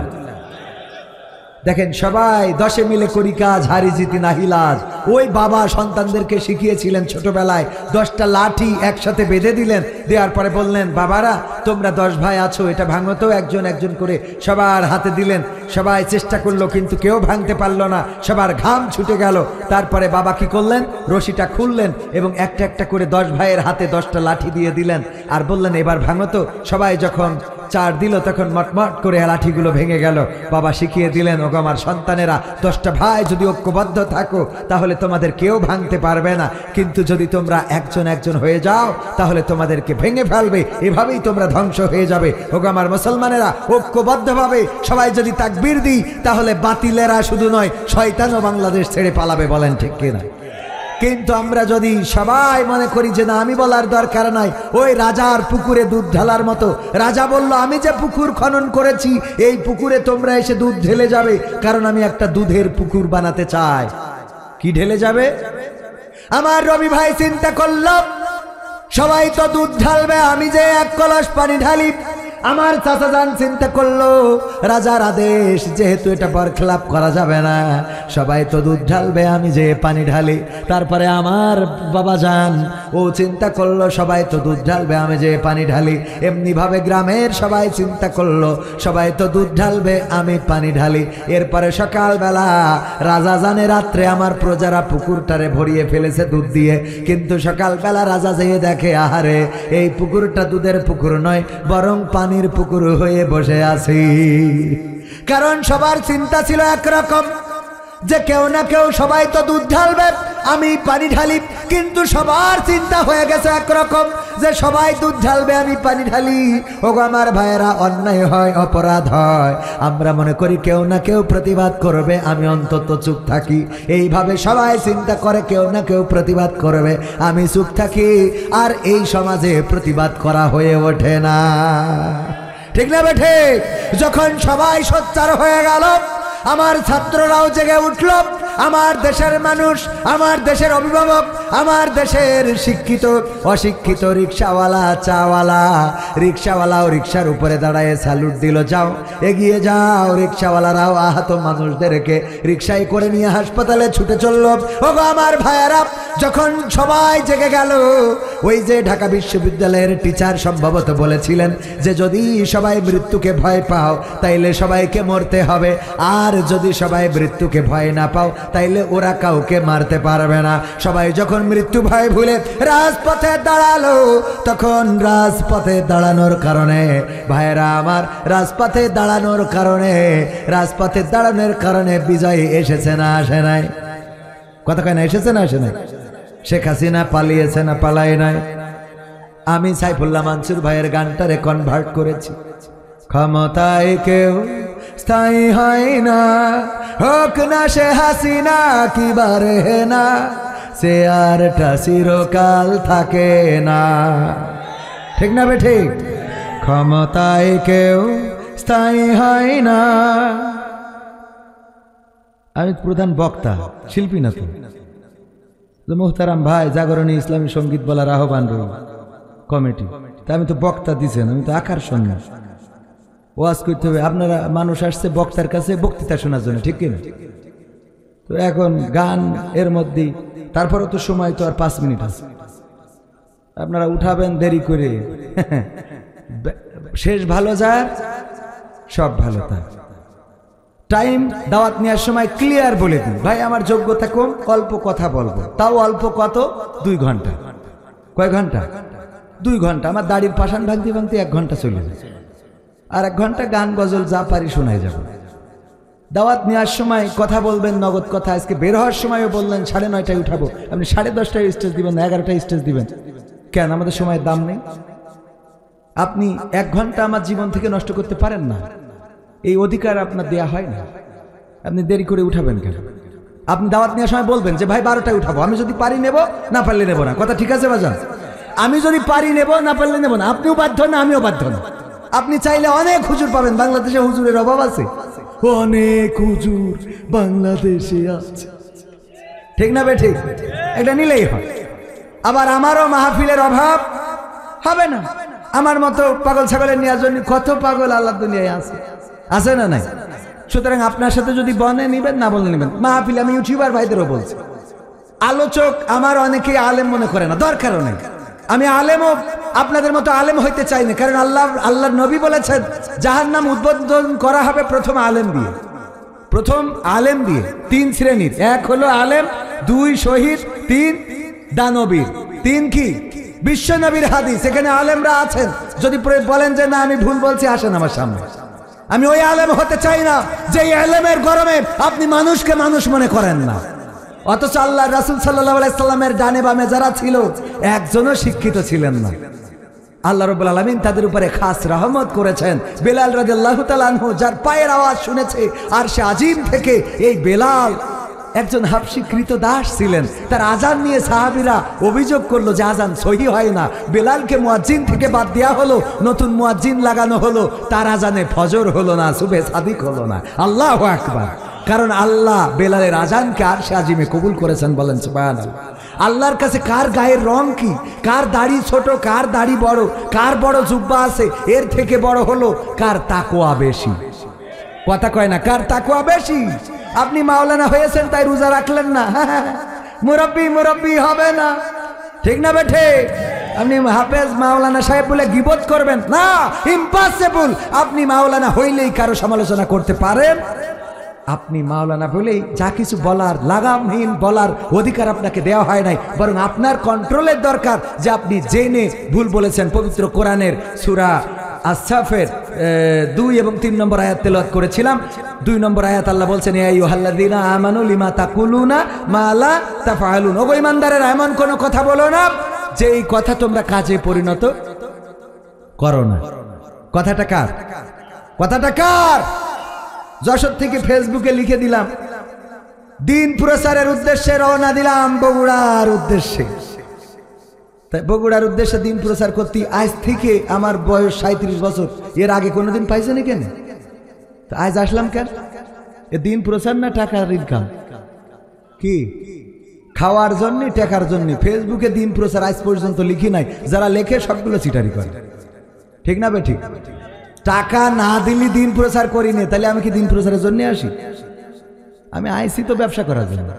দেখেন সবাই দশে মিলে করি কাজ, হারি জিতি নাহিলাজ। ওই বাবা সন্তানদেরকে শিখিয়েছিলেন ছোটবেলায়, 10টা লাঠি একসাথে বেঁধে দিলেন, দেওয়ার পরে বললেন বাবারা তোমরা 10 ভাই আছো, এটা ভাঙো তো, একজন একজন করে সবার হাতে দিলেন। সবাই চেষ্টা করলো কিন্তু কেউ ভাঙতে পারলো না, সবার ঘাম ছুটে গেল। তারপরে বাবা কি করলেন, রশিটা খুললেন এবং একটা একটা করে 10 ভাইয়ের হাতে 10টা লাঠি দিয়ে দিলেন আর বললেন এবার ভাঙো তো। সবাই যখন 4 দিল তখন মটমট করে লাঠিগুলো ভেঙে গেল। বাবা শিখিয়ে দিলেন ওগো আমার সন্তানেরা, 10টা ভাই যদি ঐক্যবদ্ধ থাকো তাহলে তোমাদের কেউ ভাঙতে পারবে না, কিন্তু যদি তোমরা একজন একজন হয়ে যাও তাহলে তোমাদেরকে ভেঙে ফেলবে, এভাবেই তোমরা ধ্বংস হয়ে যাবে। ওগো আমার মুসলমানেরা, ঐক্যবদ্ধভাবে সবাই যদি তাকবীর দিই তাহলে বাতিলেরা শুধু নয় শয়তানও বাংলাদেশ ছেড়ে পালাবে, বলেন ঠিক কিনা? কিন্তু আমরা যদি সবাই মনে করি যে না আমি বলার দরকার নাই, ওই রাজার পুকুরে দুধ ঢালার মতো, রাজা বলল আমি যে পুকুর খনন করেছি এই পুকুরে তোমরা এসে দুধ ঢেলে যাবে, কারণ আমি একটা দুধের পুকুর বানাতে চাই। কি ঢেলে যাবে? আমার রবি ভাই চিন্তা করলো সবাই তো দুধ ঢালবে, আমি যে 1 কলস পানি ঢালি। আমার চাচাজান চিন্তা করলো রাজার আদেশ, যেহেতু এটা বরখেলাপ করা যাবে না, সবাই তো দুধ ঢালবে, আমি যে পানি ঢালি। তারপরে আমার বাবাজান ও চিন্তা করলো সবাই তো দুধ ঢালবে, আমি যে পানি ঢালি। এমনি ভাবে গ্রামের সবাই চিন্তা করলো সবাই তো দুধ ঢালবে, আমি পানি ঢালি। এরপরে সকালবেলা রাজা জানে রাত্রে আমার প্রজারা পুকুরটারে ভরিয়ে ফেলেছে দুধ দিয়ে, কিন্তু সকালবেলা রাজা যেয়ে দেখে আহারে এই পুকুরটা দুধের পুকুর নয়, বরং পানির পুকুর হয়ে বসে আছি। কারণ সবার চিন্তা ছিল একরকম যে কেউ না কেউ সবাই তো দুধ ঢালবে, আমি পানি ঢালি, কিন্তু সবার চিন্তা হয়ে গেছে একরকম যে সবাই দুধ ঢালবে, আমি পানি ঢালি। ওগো আমার ভাইয়েরা, অন্যায় হয়, অপরাধ হয়, আমরা মনে করি কেউ না কেউ প্রতিবাদ করবে, আমি অন্তত চুপ থাকি। এইভাবে সবাই চিন্তা করে কেউ না কেউ প্রতিবাদ করবে, আমি চুপ থাকি, আর এই সমাজে প্রতিবাদ করা হয়ে ওঠে না। ঠিক না বেঠে? যখন সবাই সোচ্চার হয়ে গেল, আমার ছাত্ররাও জেগে উঠল, আমার দেশের মানুষ, আমার দেশের অভিভাবক, আমার দেশের শিক্ষিত অশিক্ষিত রিক্সাওয়ালা চাওয়ালা, রিক্সাওয়ালাও রিক্সার উপরে দাঁড়ায় স্যালুট দিল, যাও এগিয়ে যাও। রিক্সাওয়ালারাও আহত মানুষদেরকে রিক্সায় করে নিয়ে হাসপাতালে ছুটে চলল। ওগো আমার ভাইয়েরা, যখন সবাই জেগে গেল, ওই যে ঢাকা বিশ্ববিদ্যালয়ের টিচার সম্ভবত বলেছিলেন যে যদি সবাই মৃত্যুকে ভয় পাও তাইলে সবাইকে মরতে হবে, আর যদি সবাই মৃত্যুকে ভয় না পাও তাইলে ওরা কাউকে মারতে পারবে না। সবাই যখন মৃত্যু ভয় ভুলে রাজপথে দাঁড়ালো, তখন রাজপথে দাঁড়ানোর কারণে ভাইয়েরা আমার, রাজপথে দাঁড়ানোর কারণে বিজয় এসেছে না আসে নাই? কথা কয় না, এসেছে না আসে নাই? শেখ হাসিনা পালিয়েছে না পালায় নাই? আমি সাইফুল্লাহ মানসুর ভাইয়ের গানটারে কনভার্ট করেছি, ক্ষমতায় কেউ স্থায়ী হয় না, হোক না সে হাসিনা কি বারে না, সে আরটা চিরকাল থাকে না। ঠিক না বে ঠিক? ক্ষমতায় কেউ স্থায়ী হয় না। আমি প্রধান বক্তা, শিল্পী না তো। মোহতারাম ভাই জাগরণী ইসলামী সঙ্গীত বলার আহ্বান রইল কমিটি, তা আমি তো বক্তা দিচ্ছেন, আমি তো আকার শূন্য, ওয়াজ করতে হবে। আপনারা মানুষ আসছে বক্তার কাছে বক্তৃতা শোনার জন্য, ঠিক কিনা? তো এখন গান এর মধ্যেই, তারপরে তো সময় তো আর 5 মিনিট আছে, আপনারা উঠাবেন দেরি করে, শেষ ভালো যায় সব ভালো থাকে। টাইম দাওয়াত নেওয়ার সময় ক্লিয়ার বলে দিন, ভাই আমার যোগ্যতা কম, অল্প কথা বলবো, তাও অল্প কত, 2 ঘন্টা। কয় ঘন্টা? 2 ঘন্টা। আমার দাড়ির পাশান ভাঙতে ভাঙতে 1 ঘন্টা চলে যায়, আর 1 ঘন্টা গান গজল যা পারি শোনাই যাবে। দাওয়াত নেওয়ার সময় কথা বলবেন নগদ কথা। আজকে বের হওয়ার সময়ও বললেন 9:30টায় উঠাবো, আপনি 10:30টায় স্টেজ দিবেন না 11টায় স্টেজ দিবেন কেন? আমাদের সময়ের দাম নেই? আপনি 1 ঘন্টা আমার জীবন থেকে নষ্ট করতে পারেন না, এই অধিকার আপনার দেয়া হয় না। আপনি দেরি করে উঠাবেন কেন? আপনি দাওয়াত নেওয়ার সময় বলবেন যে ভাই 12টায় উঠাবো, আমি যদি পারি নেব, না পারলে নেব না। কথা ঠিক আছে বাজান? আমি যদি পারি নেব, না পারলে নেব না। আপনিও বাধ্য না, আমিও বাধ্য না। আপনি চাইলে অনেক হুজুর পাবেন, বাংলাদেশে হুজুরের অভাব আছে, অনেক হুজুর বাংলাদেশে আছে, ঠিক না বে ঠিক? এটা নিলেই হয়। আবার আমারও মাহফিলের অভাব হবে না। আমার মতো পাগল ছাগলের নেওয়ার জন্য কত পাগল আল্লাহ দুনিয়ায় আছে, আছে না নাই? সুতরাং আপনার সাথে যদি বনে নিবেন, না বলে নেবেন। মাহফিল আমি ইউটিউবার ভাইদেরও বলছি, আলোচক আমার অনেকেই আলেম মনে করে না, দরকারও নেই। আমি আলেমও আপনাদের মতো আলেম হইতে চাই না, কারণ আল্লাহর নবী বলেছেন জাহান্নাম উদ্বোধন করা হবে প্রথম আলেম দিয়ে। প্রথম আলেম দিয়ে 3 শ্রেণীর, 1 হলো আলেম, 2 শহীদ, 3 দানবীর, 3 কি বিশ্ব নবীর হাদিস। এখানে আলেমরা আছেন, যদি বলেন যে না আমি ভুল বলছি, আসেন আমার সামনে। আমি ওই আলেম হতে চাই না যে আলেমের গরমে আপনি মানুষকে মানুষ মনে করেন না। অথচ আল্লাহ রাসূল সাল্লাল্লাহু আলাইহি সাল্লামের ডানে বামে যারা ছিল, একজনও শিক্ষিত ছিলেন না। আল্লাহ রাব্বুল আলামিন তাদের উপরে খাস রহমত করেছেন। বেলাল রাদিয়াল্লাহু তাআলা আনহু, যার পায়ের আওয়াজ শুনেছে আরশে আজিম থেকে, এই বেলাল একজন হাবশী কৃতদাস ছিলেন। তার আজান নিয়ে সাহাবীরা অভিযোগ করলো যে আজান সহি হয় না। বেলালকে মুয়াজ্জিন থেকে বাদ দেওয়া হলো, নতুন মুয়াজ্জিন লাগানো হলো, তার আজানে ফজর হলো না, সুবহে সাদিক হলো না। আল্লাহু আকবার। কারণ আল্লাহ বেলালের আজানকে আরশে আজিমে কবুল করেছেন, বলেন সুবহানাল্লাহ। আল্লাহর কাছে কার গায়ের রং কি, কার দাড়ি ছোট, কার দাড়ি বড়, কার বড় জুব্বা আছে, এর থেকে বড় হলো কার তাকওয়া বেশি। কথা কয় না, কার তাকওয়া বেশি। আপনি মাওলানা হয়েছেন তাই রোজা রাখলেন না, মুরব্বি হবে না, ঠিক না বেঠে? আপনি হাফেজ মাওলানা সাহেব বলে গিবত করবেন না, ইম্পসিবল। আপনি মাওলানা হইলেই কারো সমালোচনা করতে পারেন? আপনি মাওলানা বলেই যা কিছু বলার, লাগামহীন বলার অধিকার আপনাকে দেওয়া হয় নাই, বরং আপনার কন্ট্রোলের দরকার যে আপনি জেনে ভুল বলেছেন। পবিত্র কোরআনের সূরা আস-সাফের 2 এবং 3 নম্বর আয়াত তেলাওয়াত করেছিলাম। 2 নম্বর আয়াত আল্লাহ বলছেন, ইয়া আইয়ুহাল্লাযীনা আমানু লিমা তাকুলুনা মা লা তাফআলুন। ও ঈমানদারেরা, এমন কোন কথা বলো না যে এই কথা তোমরা কাজে পরিণত করো না। কথাটা কার? কথাটা কার? যশোর থেকে ফেসবুকে লিখে দিলাম, দিন প্রচারের উদ্দেশ্যে রওনা দিলাম বগুড়ার উদ্দেশ্যে। তাই বগুড়ার উদ্দেশ্যে দিন প্রচার করতে আজ থেকে আমার বয়স 37 বছর। এর আগে কোনোদিন পাইছেনি কেন? আজ আসলাম কেন? এ দিন প্রচার না টাকার ইনকাম? কি খাওয়ার জন্য, টাকার জন্য? ফেসবুকে দিন প্রচার আজ পর্যন্ত লিখি নাই। যারা লেখে সবগুলো চিটারি করে, ঠিক না বে ঠিক? টাকা না দিলে দিন প্রচার করি নে, তাহলে আমি কি দিন প্রচারের জন্য আসি? আমি আইসি তো ব্যবসা করার জন্য,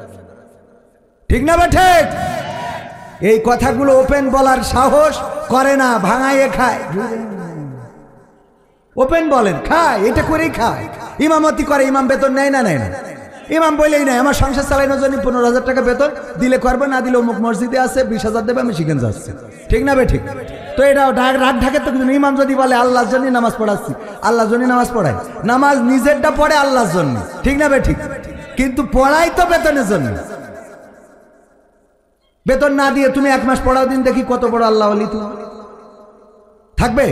ঠিক না বে ঠিক? এই কথাগুলো ওপেন বলার সাহস করে না, ভাঙাইয়ে খায়। ওপেন বলেন, খায়, এটা করেই খায়। ইমামতি করে, ইমাম বেতন নেয় না? নেয় না। ইমাম বলেই নাই আমার সংসার চালানোর জন্য 15,000 টাকা বেতন দিলে করবো, না দিলে অমুক মসজিদে আছে 20,000 দেবে, আমি সেখানে যাচ্ছি, ঠিক না বে ঠিক? তো এটা রাগ ঢাকে তো। কিন্তু ইমাম যদি বলে আল্লাহর জন্য নামাজ পড়াচ্ছি, আল্লাহর জন্য নামাজ পড়ায়, নামাজ নিজেরটা পড়ে আল্লাহর জন্য, ঠিক না বে ঠিক? কিন্তু পড়াই তো বেতনের জন্য। বেতন না দিয়ে তুমি 1 মাস পড়াও, দিন দেখি কত বড় আল্লাহ ওলি তুমি থাকবে।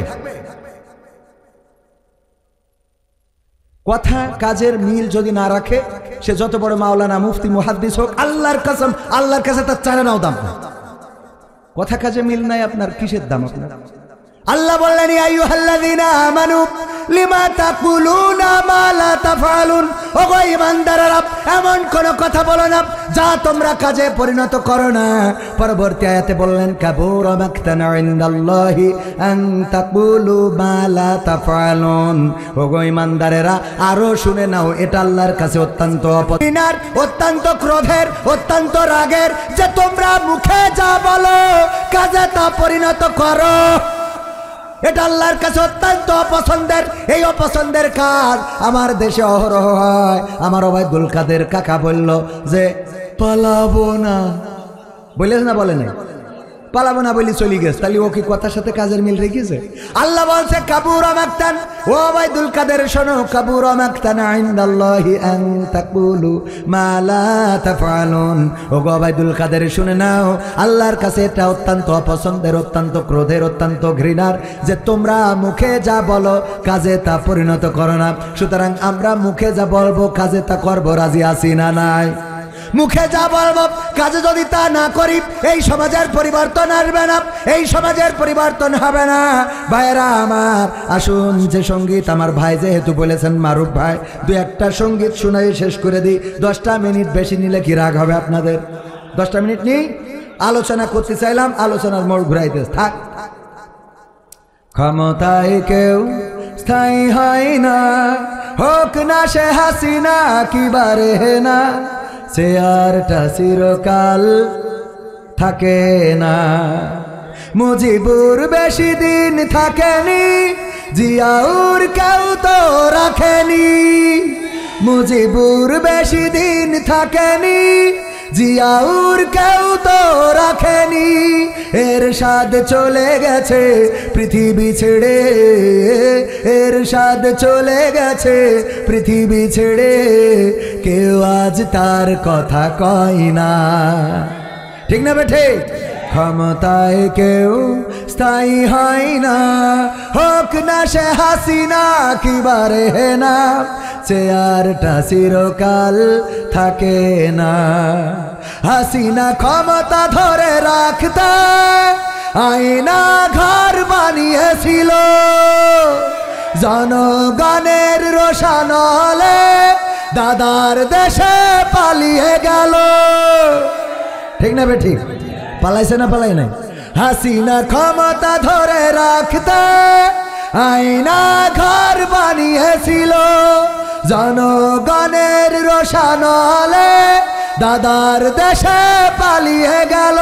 কথা কাজের মিল যদি না রাখে, সে যত বড় মাওলানা, মুফতি, মুহাদ্দিস হোক, আল্লাহর কসম, আল্লাহর কাছে তার চারানাও দাম না। কথা কাজে মিল নাই, আপনার কিসের দাম আপনার? আল্লাহ বললেন, ইয়া আইয়ুহাল্লাযীনা আমানু লিমা তাকুলুনা মা লা তাফআলুন। ও গো ঈমানদাররা, এমন কোন কথা বলো না যা তোমরা কাজে পরিণত করো না। পরবর্তী আয়াতে বললেন, কাবুরা মাকতান ইনদাল্লাহি আন তাকুলু মা লা তাফআলুন। ও গো ঈমানদারেরা, আরো শুনে নাও, এটা আল্লাহর কাছে অত্যন্ত অপমানের, অত্যন্ত ক্রোধের, অত্যন্ত রাগের যে তোমরা মুখে যা বলো কাজে তা পরিণত করো। এটা আল্লাহর কাছে অত্যন্ত অপছন্দের। এই অপছন্দের কাজ আমার দেশে অহরহ হয়। আমার ওবায়দুল কাদের কাকা বলল যে পালাবো না, বলেছে না? বলে নাই? পালাবো না বলি চলে গেছে, তাহলে ও কি কথার সাথে কাজের মিল রেখেছে? আল্লাহ বলছে কাবুরা মাকতান, ও ওবাইদুল কাদের শোনো, কাবুরা মাকতান ইনদাল্লাহি আন তাকুলু মা লা তাফআলুন। ও ওবাইদুল কাদের শুনে নাও, আল্লাহর কাছে এটা অত্যন্ত অপছন্দের, অত্যন্ত ক্রোধের, অত্যন্ত ঘৃণার যে তোমরা মুখে যা বলো কাজে তা পরিণত করো না। সুতরাং আমরা মুখে যা বলবো কাজে তা করবো, রাজি আছি না নাই? মুখে যা বলবো কাজে যদি তা না করি এই সমাজের পরিবর্তন আসবে না, এই সমাজের পরিবর্তন হবে না। ভাইরা আমার, আসুন যে সঙ্গীত আমার ভাই যেহেতু বলেছেন মারুফ ভাই, দু একটা সঙ্গীত শুনাই শেষ করে দিই। 10টা মিনিট বেশি নিলে কি রাগ হবে আপনাদের? 10টা মিনিট নিই, আলোচনা করতে চাইলাম, আলোচনার মোড় ঘুরাইতে থাক। ক্ষমতায় কেউ স্থায়ী হয় না, হোক না সে হাসিনা কি বারে না, চেয়ারটা চিরকাল থাকে না। মুজিবুর বেশি দিন থাকেনি, জিয়াউর কেউ তো রাখেনি। মুজিবুর বেশি দিন থাকেনি, জিয়াউর কেউ তো রাখেনি। এরশাদ চলে গেছে পৃথিবী ছেড়ে, এরশাদ চলে গেছে পৃথিবী ছেড়ে, কেউ আজ তার কথা কয় না। ঠিক না বেঠে? ক্ষমতায় কেউ স্থায়ী হয় না, হোক না সে হাসিনা কি বারে না, চেয়ারটা চিরকাল থাকে না। হাসিনা ক্ষমতা ধরে রাখতে আয়না ঘর বানিয়েছিল, জনগণের রোশানলে দাদার দেশে পালিয়ে গেল। ঠিক না বেঠিক? পালাইছে না পালাই নাই? হাসিনা ক্ষমতা ধরে রাখতে আয়না ঘর বানিয়েছিল, জনগণের রোশানলে দাদার দেশে পালিয়ে গেল।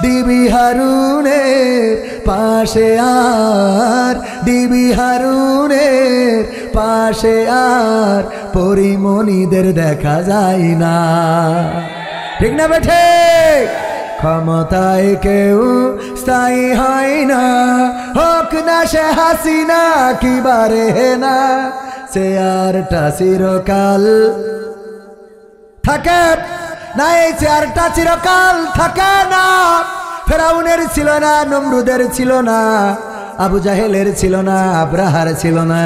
ডিবি হারুনের পাশে আর, ডিবি হারুনের পাশে আর পরিমণিদের দেখা যায় না। ঠিক না বেঠে? ক্ষমতায় কেউ স্থায়ী হয় না, হোক না সে হাসিনা কি বারে না, চেয়ারটা চিরকাল থাকে না। এই চেয়ারটা চিরকাল থাকে না। ফেরাউনের ছিল না, নমরুদের ছিল না, আবু জাহেলের ছিল না, আব্রাহার ছিল না,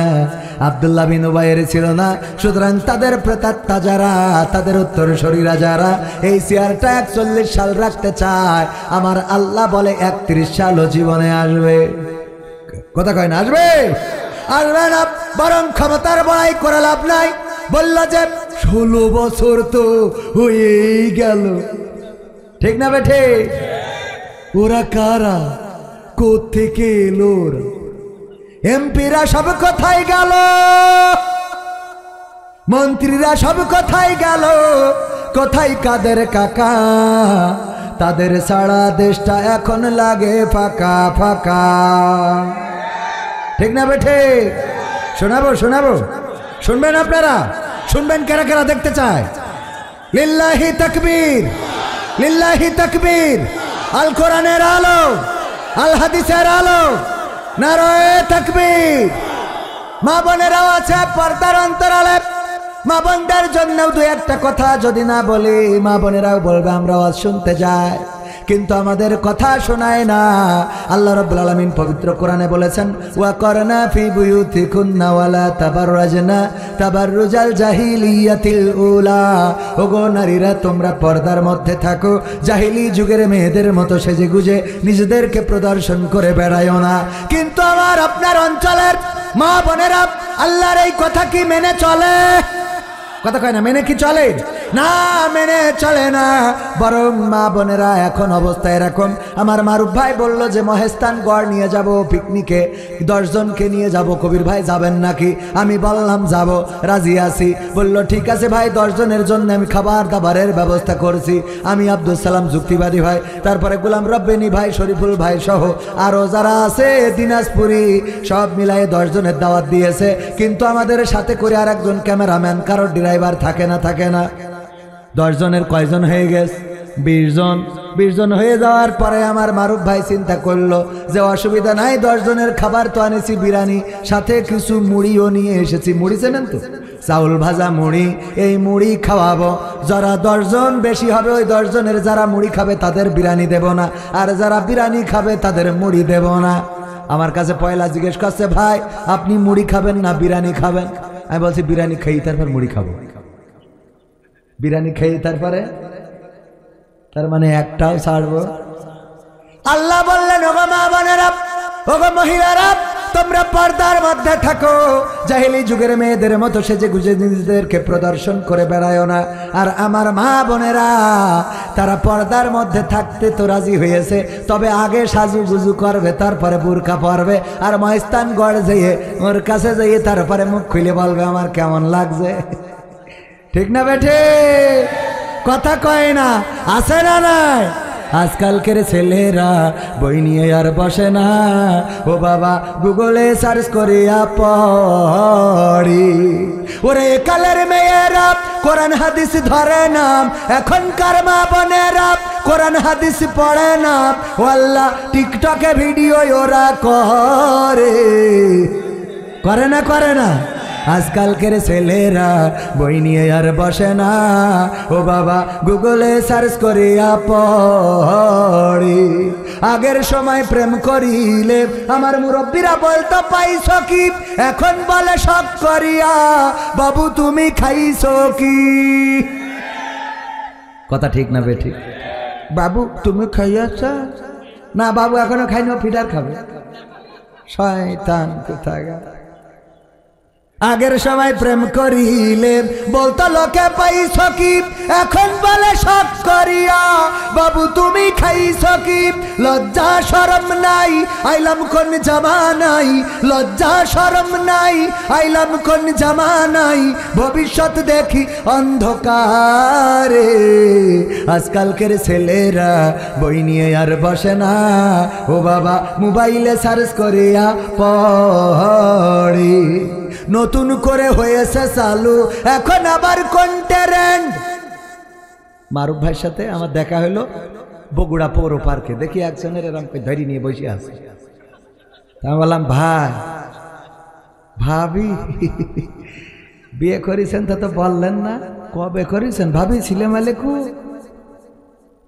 আব্দুল্লাহ বিন উবাইয়ের ছিল না। সুতরাং তাদের প্রেতাত্মা যারা, তাদের উত্তরসূরিরা যারা এই চেয়ারটা 41 সাল রাখতে চায়, আমার আল্লাহ বলে 31 সালও জীবনে আসবে। কথা কয় না? আসবে? আসবে না। বরং ক্ষমতার বড়াই করে লাভ নাই। বলল যে 16 বছর তো হয়েই গেল। ঠিক না বেঠে? ওরা কারা? কোত্থেকে এলো? এমপিরা সব কোথায় গেল? মন্ত্রীরা সব কোথায় গেল? কোথায় কাদের কাকা? তাদের সারা দেশটা এখন লাগে ফাঁকা ফাঁকা। ঠিক না বেঠে? শোনাবো শোনাবো, শুনবেন আপনারা? শুনবেন? কারা কারা দেখতে চায়? লিল্লাহি তাকবীর, লিল্লাহি তাকবীর। আল কোরআনের আলো, আল হাদিসের আলো, নারায়ে তাকবীর। মা বোনেরাও আছে পর্দার অন্তরালে, মা বোনদের জন্য দু একটা কথা যদি না বলি, মা বোনেরাও বলবে আমরা আওয়াজ শুনতে যাই, কিন্তু আমাদের কথা শোনায় না। আল্লাহ রাব্বুল আলামিন পবিত্র কোরআনে বলেছেন, ওয়া করনা ফি বুয়ুতিকুন্না ওয়ালা তাবাররাজনা তাবাররুজাল জাহিলিয়াতিল উলা। ওগো নারীরা, তোমরা পর্দার মধ্যে থাকো, জাহিলি যুগের মেয়েদের মতো সেজেগুজে নিজেদেরকে প্রদর্শন করে বেড়ায়ও না। কিন্তু আমার আপনার অঞ্চলের মা বোনেরা আল্লাহর এই কথা কি মেনে চলে? কথা কয় না? মেনে কি চলে? না, মেনে চলে না। বরং মা বোনেরা এখন অবস্থা এরকম। আমার মারুফ ভাই বলল যে মহেস্তান গড় নিয়ে যাব পিকনিকে, 10 জনকে নিয়ে যাব। কবির ভাই যাবেন নাকি? আমি বললাম যাব, রাজি আছি। বলল ঠিক আছে ভাই, 10 জনের জন্য আমি খাবার দাবারের ব্যবস্থা করছি। আমি আব্দুল সালাম যুক্তিবাদী ভাই, তারপরে গোলাম রব্বানী ভাই, শরীফুল ভাই সহ আরো যারা আছে দিনাজপুরি, সব মিলাই 10 জনের দাওয়াত দিয়েছে। কিন্তু আমাদের সাথে করে আর একজন ক্যামেরাম্যান, কারো ড্রাইভার থাকে না। 10 জনের কয়জন হয়ে গেছে? 20 জন। 20 জন হয়ে যাওয়ার পরে আমার মারুফ ভাই চিন্তা করলো যে অসুবিধা নাই, 10 জনের খাবার তো আনেছি বিরিয়ানি, সাথে কিছু মুড়িও নিয়ে এসেছি। মুড়ি চেনেন তো, চাউল ভাজা মুড়ি, এই মুড়ি খাওয়াবো। যারা 10 জন বেশি হবে ওই 10 জনের যারা মুড়ি খাবে তাদের বিরিয়ানি দেব না, আর যারা বিরিয়ানি খাবে তাদের মুড়ি দেব না। আমার কাছে পয়লা জিজ্ঞেস করছে, ভাই আপনি মুড়ি খাবেন না বিরিয়ানি খাবেন? আমি বলছি বিরিয়ানি খেয়ে তারপর মুড়ি খাবো। বিরিয়ানি খেয়ে তারপরে, তার মানে একটাও ছাড়বো। আল্লাহ বললেন, ওগো মা বোনেরা, ওগো মহিলারা, তোমরা পর্দার মধ্যে থাকো, জাহেলি যুগের মেয়েদের মতো সেজে গুজে নিজেদেরকে প্রদর্শন করে বেড়ায় না। আর আমার মা বোনেরা তারা পর্দার মধ্যে থাকতে তো রাজি হয়েছে, তবে আগে সাজু গুজু করবে, তারপরে বুরকা পরবে, আর মহিস্তান গড় যেয়ে ওর কাছে যেয়ে তারপরে মুখ খুলে বলবে আমার কেমন লাগছে। ঠিক না বেঠে? কথা কয় না, আছে না নাই? আজকালকের ছেলেরা বই নিয়ে আর বসে না, ও বাবা গুগলে সার্চ করিয়া পড়ি। ওরে কালের মেয়েরা কোরআন হাদিস ধরে না, এখনকার মা বোনেরা কোরআন হাদিস পড়ে না, ও আল্লাহ টিকটকে ভিডিও ওরা করে না, করে না? আজকালকের ছেলেরা বই নিয়ে আর বসে না, ও বাবা গুগলে সার্চ করিয়া পড়ি। আগের সময় প্রেম করিলে আমার মুরব্বীরা বলতো পাইছ কি, এখন বলে শখ করিয়া বাবু তুমি খাইছো কি? কথা ঠিক না বেঠিক? বাবু তুমি খাইয়াছ না? বাবু এখনো খাইনি, ফিডার খাবে। শয়তান কোথাকার। আগের সময় প্রেম করিলে বলতো লোকে পাইছ কি, এখন বলে শখ করিয়া বাবু তুমি খাইছ কি? লজ্জা শরম নাই, আইলাম কোন জামানাই, লজ্জা শরম নাই, আইলাম কোন জামানাই, ভবিষ্যৎ দেখি অন্ধকারে। আজকালকের ছেলেরা বই নিয়ে আর বসে না, ও বাবা মোবাইলে সার্চ করিয়া পড়ি। নতুন করে হয়েছে চালু এখন আবার কন্টেন্ট। মারুফ ভাইয়ের সাথে আমার দেখা হলো বগুড়া পৌর পার্কে, দেখি একজনের এরকম ধরি নিয়ে বসে আছে। আমি বললাম, ভাই ভাবি বিয়ে করেছেন তা তো বললেন না, কবে করেছেন? ভাবি ছিলেন আলাইকুম,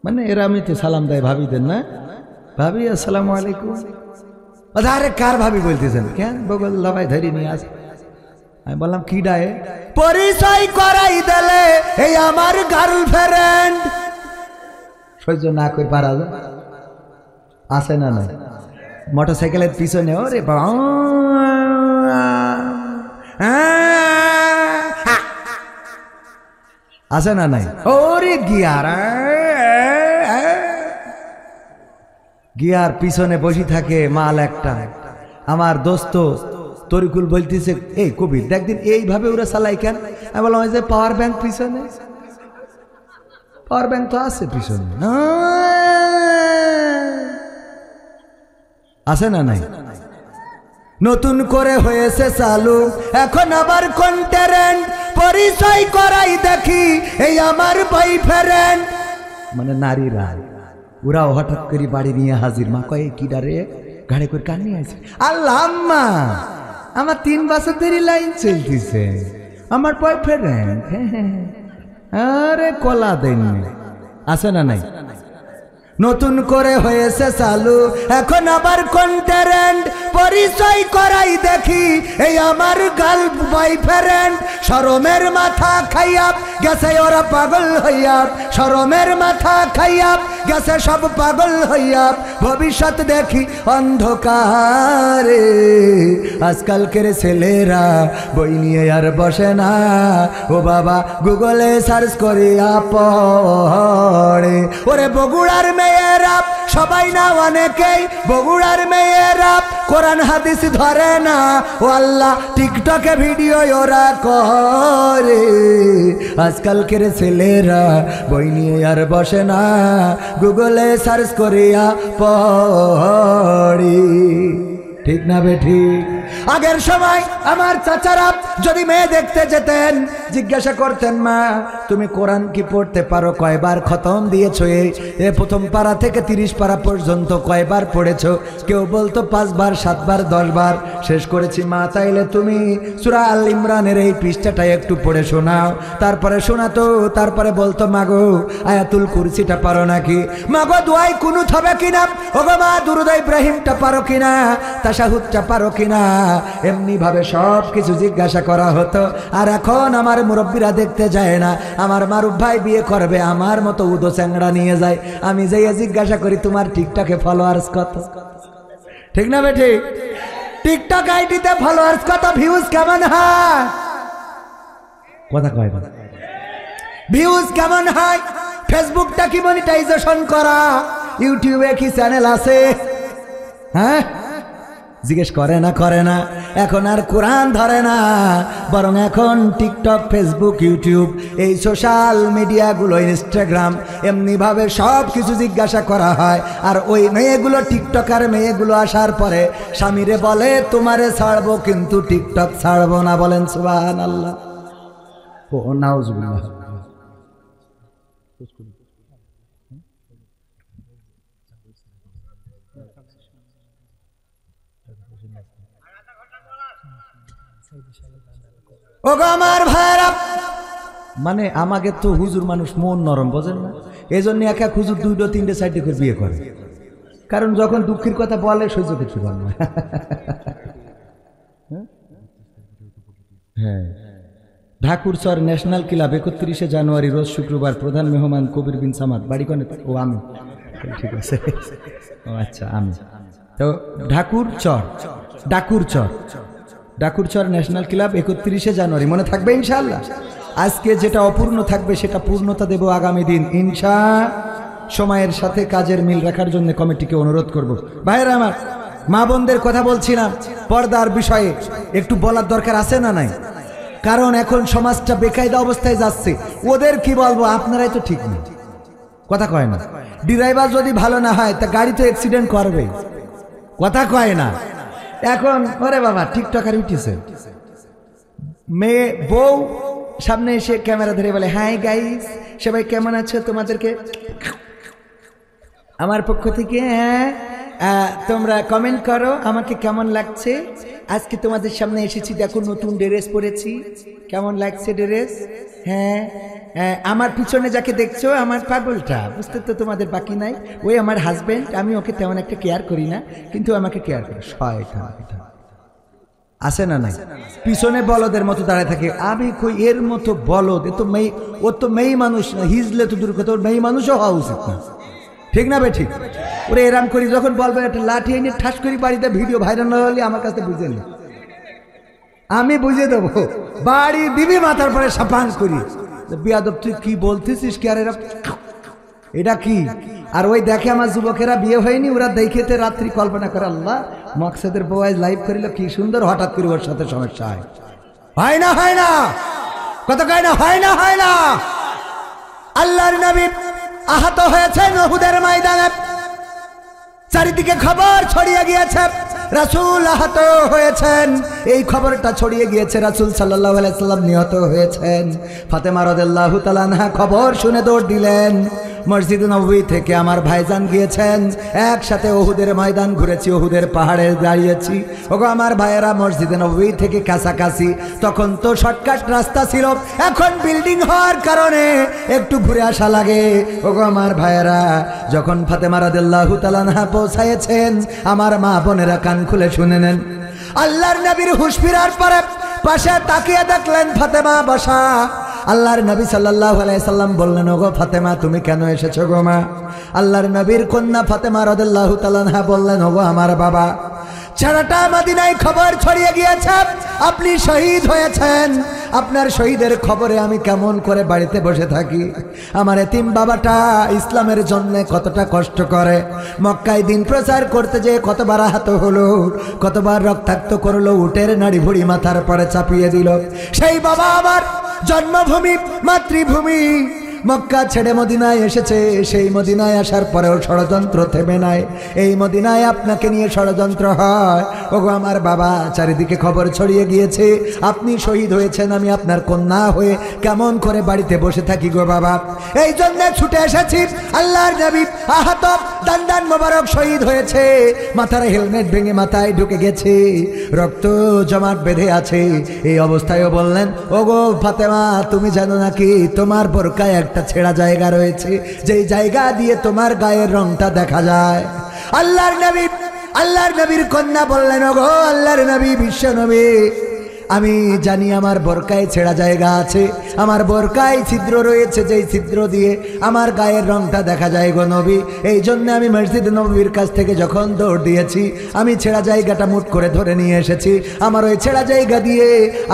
মানে এরা আমি তো সালাম দেয় ভাবিদের না, ভাবি আসসালামু আলাইকুম। আরে কার ভাবি বলতেছেন? কেন বগল্লা ভাই ধরি নিয়ে আসে। আমি বললাম কি ডায়ে? পরিচয় করাই দিলে এই আমার গার্লফ্রেন্ড। সহ্য না করে পারা যায়? আছে না নাই? মোটরসাইকেলের পিছনে ওরে বাবা আছে না নাই? ওরে গিয়ার, গিয়ার পিছনে বসে থাকে মাল একটা। আমার দোস্ত তরিকুল বলতেছে, এই কবির দেখদিন এইভাবে ওরা চালাই কেন? আমি বললাম যে পাওয়ার ব্যাংক পিছনে, পাওয়ার ব্যাংক তো আছে পিছনে, আছে না নাই? নতুন করে হয়েছে চালু এখন আবার কন্টেন্ট, পরিচয় করাই দেখি এই আমার বয়ফ্রেন্ড। মানে নারীরা ওরাও হঠাৎ করে বাড়ি নিয়ে হাজির। মা কয় কি ডারে গাড়ি করে কান নিয়ে আসে? আল্লাহ আম্মা আমার 3 বছর ধরে লাইন চলতেছে, আমার বয়ফ্রেন্ড। আরে কলা দেন, আছে না নাই? নতুন করে হয়েছে চালু এখন আবার কন্টেন্ট, পরিচয় করাই দেখি এই আমার গার্ল বয়ফ্রেন্ড। শরমের মাথা খাইয়া গেছে ওরা পাগল হইয়া, শরমের মাথা খাইয়া গেছে সব পাগল হইয়া, ভবিষ্যৎ দেখি অন্ধকারে। আজকালকের ছেলেরা বই নিয়ে আর বসে না, ও বাবা গুগলে সার্চ করিয়া পড়ে। ওরে বগুড়ার মেয়েরা সবাই না অনেকেই, বগুড়ার মেয়েরা কোরআন হাদিস ধরে না, ও আল্লাহ টিকটকে ভিডিও ওরা করে। আজকালকের ছেলেরা বই নিয়ে আর বসে না, গুগলে সার্চ করিয়া পড়ি। ঠিক না বেঠিক? আগের সময় আমার চাচারা যদি মেয়ে দেখতে যেতেন জিজ্ঞাসা করতেন, মা তুমি কোরআন কি পড়তে পারো, কয়বার খতম দিয়েছো, এ প্রথম পারা থেকে 30 পারা পর্যন্ত কয়বার পড়েছো? কেউ বলতো 5 বার, 7 বার, 10 বার। শেষ করেছি, মা তাইলে তুমি সূরা আল ইমরানের এই পৃষ্ঠাটা একটু পড়ে শোনাও। তারপরে শোনাতো, তারপরে বলতো, মাগো আয়াতুল কুরসিটা পারো নাকি, মাগো দোয়াই কুনুত হবে কিনা, ওগো মা দুরূদ ইব্রাহিমটা পারো কিনা, তাশাহুদটা পারো কিনা, এমনি ভাবে সব কিছু জিজ্ঞাসা করা হতো। আর এখন আমার মুরব্বীরা দেখতে যায় না, আমার মারুফ ভাই বিয়ে করবে, আমার মতো উদো চ্যাংড়া নিয়ে যায়, আমি যাইয়া জিজ্ঞাসা করি তোমার টিকটকে ফলোয়ার্স কত? ঠিক না বেঠি? টিকটক আইডিতে ফলোয়ার্স কত, ভিউজ কেমন হয়? কথা কয় না, ভিউজ কেমন হয়? ফেসবুকটা কি মনিটাইজেশন করা? ইউটিউবে কি চ্যানেল আছে? হ্যাঁ, জিজ্ঞেস করে না, করে না। এখন আর কোরআন ধরে না, বরং এখন টিকটক, ফেসবুক, ইউটিউব, এই সোশ্যাল মিডিয়াগুলো, ইনস্টাগ্রাম, এমনিভাবে সব কিছু জিজ্ঞাসা করা হয়। আর ওই মেয়েগুলো, টিকটকার মেয়েগুলো আসার পরে স্বামীরে বলে তোমারে ছাড়বো কিন্তু টিকটক ছাড়বো না। বলেন সুবহানাল্লাহ। ও নাউজুবিল্লাহ। ওগো আমার ভাইরা, মানে আমাকে তো হুজুর মানুষ মন নরম, বোঝেন না? এই জন্য এক এক হুজুর 2টো 3টে 4টে করে বিয়ে করে, কারণ যখন দুঃখের কথা বলে সহ্য করতে পারে না। হ্যাঁ, ঢাকুরচর ন্যাশনাল ক্লাব 31শে জানুয়ারি রোজ শুক্রবার, প্রধান মেহমান কবির বিন সামাদ। বাড়ি কোনে? ও আমি, ঠিক আছে। ও আচ্ছা, আমি তো ডাকুরচর ন্যাশনাল ক্লাব 31শে জানুয়ারি, মনে থাকবে ইনশাআল্লাহ। আজকে যেটা অপূর্ণ থাকবে সেটা পূর্ণতা দেব আগামী দিন ইনশা। সময়ের সাথে কাজের মিল রাখার জন্য কমিটিকে অনুরোধ করব। ভাইরা আমার, মা বোনদের কথা বলছিলাম, পর্দার বিষয়ে একটু বলার দরকার আছে না নাই? কারণ এখন সমাজটা বেকায়দা অবস্থায় যাচ্ছে। ওদের কি বলবো, আপনারাই তো ঠিক নেই, কথা কয় না। ড্রাইভার যদি ভালো না হয় তা গাড়ি তো অ্যাক্সিডেন্ট করবে, কথা কয় না। এখন ওরে বাবা, টিকটকার উঠেছে, মেয়ে বউ সামনে এসে ক্যামেরা ধরে বলে, হাই গাইস, সবাই কেমন আছো? তোমাদেরকে আমার পক্ষ থেকে হ্যাঁ তোমরা কমেন্ট করো আমাকে কেমন লাগছে। আজকে তোমাদের সামনে এসেছি, দেখো নতুন ড্রেস পরেছি, কেমন লাগছে ড্রেস? হ্যাঁ, আমার পিছনে যাকে দেখছো আমার পাগলটা, বুঝতে তো তোমাদের বাকি নাই, ওই আমার হাজবেন্ড। আমি ওকে তেমন একটা কেয়ার করি না, কিন্তু আমাকে কেয়ার করে। শয়তান আছে না নাই? পিছনে বলদের মতো দাঁড়ায় থাকে। আমি কই এর মতো বলদ, এ তো মেয়ে, ও তো মেয়ে মানুষ না, হিজলে তো দূর কথা, ওর মেয়ে মানুষও হওয়া উচিত না, ঠিক না বে? ঠিক। ওরে এরাম করি যখন বলবে একটা লাঠি এনে ঠাস করি বাড়িতে ভিডিও ভাইরাল না হলে আমার কাছে বুঝে নি, আমি বুঝে দেবো, বাড়ি দিবি মাথার পরে সাপান করি। বিয়াদব তুই কি বলতেছিস কি? আর এরা এটা কি? আর ওই দেখে আমার যুবকেরা বিয়ে হয়নি, ওরা দেখেতে রাত্রি কল্পনা করে, আল্লাহ মকসেদের বউ আজ লাইভ করিল কি সুন্দর, হঠাৎ করে ওর সাথে সমস্যা হয়। হয় না, হয় না, কত কয় না, হয় না, হয় না। আল্লাহর নবী আহত হয়েছেন উহুদের ময়দানে, চারিদিকে খবর ছড়িয়ে গিয়েছে রাসূল আহত হয়েছেন। এই খবরটা ছড়িয়ে গিয়েছে, রাসূল সাল্লাল্লাহু আলাইহি সাল্লাম নিহত হয়েছেন। ফাতেমা রাদিয়াল্লাহু তাআলা আনহা খবর শুনে দৌড় দিলেন। মসজিদ নববী থেকে আমার ভাইজান গিয়েছেন, একসাথে উহুদের ময়দান ঘুরেছি, উহুদের পাহাড়ে দাঁড়িয়েছি। ওগো আমার ভাইয়েরা, মসজিদ নববী থেকে কাছাকাছি, তখন তো শর্টকাট রাস্তা ছিল, এখন বিল্ডিং হওয়ার কারণে একটু ঘুরে আসা লাগে। ওগো আমার ভাইয়েরা, যখন ফাতেমা রাদিয়াল্লাহু তাআলা আনহা পৌঁছায়েছেন, আমার মা বোনেরা কান খুলে শুনে নেন। আল্লাহর নবীর হুঁশ ফেরার পরে পাশে তাকিয়ে দেখলেন ফাতেমা বসা। আল্লাহর নবী সাল্লাল্লাহু আলাইহি সাল্লাম বললেন, ওগো ফাতেমা তুমি কেন এসেছো গো মা? আল্লাহর নবীর কন্যা ফাতেমা রাদিয়াল্লাহু তাআলা আনহা বললেন, ওগো আমার বাবা, সারাটা মদিনায় খবর ছড়িয়ে গিয়েছে আপনি শহীদ হয়েছেন। আপনার শহীদের খবরে আমি কেমন করে বাড়িতে বসে থাকি? আমার এতিম বাবাটা ইসলামের জন্য কতটা কষ্ট করে, মক্কায় দিন প্রচার করতে যে কতবার আহত হলো, কতবার রক্তাক্ত করলো, উটের নাড়ি ভুড়ি মাথার পরে চাপিয়ে দিল। সেই বাবা আমার জন্মভূমি, মাতৃভূমি মক্কা ছেড়ে মদিনায় এসেছে, সেই মদিনায় আসার পরেও ষড়যন্ত্র থেমে নাই। এই মদিনায় আপনাকে নিয়ে ষড়যন্ত্র হয়। ওগো আমার বাবা, চারিদিকে খবর ছড়িয়ে গিয়েছে আপনি শহীদ হয়েছেন। আমি আপনার কন্যা হয়ে কেমন করে বাড়িতে বসে থাকি গো বাবা। এই জন্য ছুটে এসেছি। আল্লাহর নবী আহত, দান্দান মোবারক শহীদ হয়েছে, মাথার হেলমেট ভেঙে মাথায় ঢুকে গেছে, রক্ত জমাট বেঁধে আছে। এই অবস্থায়ও বললেন, ওগো ফাতেমা, তুমি জানো নাকি তোমার বোরকায় একটা ছেঁড়া জায়গা রয়েছে, যেই জায়গা দিয়ে তোমার গায়ের রংটা দেখা যায়। আল্লাহর নবীর কন্যা বললেন, ওগো আল্লাহর নবী, বিশ্ব নবী, আমি জানি আমার বোরকায় ছেঁড়া জায়গা আছে, আমার বোরকায় ছিদ্র রয়েছে, যেই ছিদ্র দিয়ে আমার গায়ের রংটা দেখা যায় গো নবী। এই জন্য আমি মসজিদ নববীর কাছ থেকে যখন দৌড় দিয়েছি, আমি ছেঁড়া জায়গাটা মুঠ করে ধরে নিয়ে এসেছি। আমার ওই ছেঁড়া জায়গা দিয়ে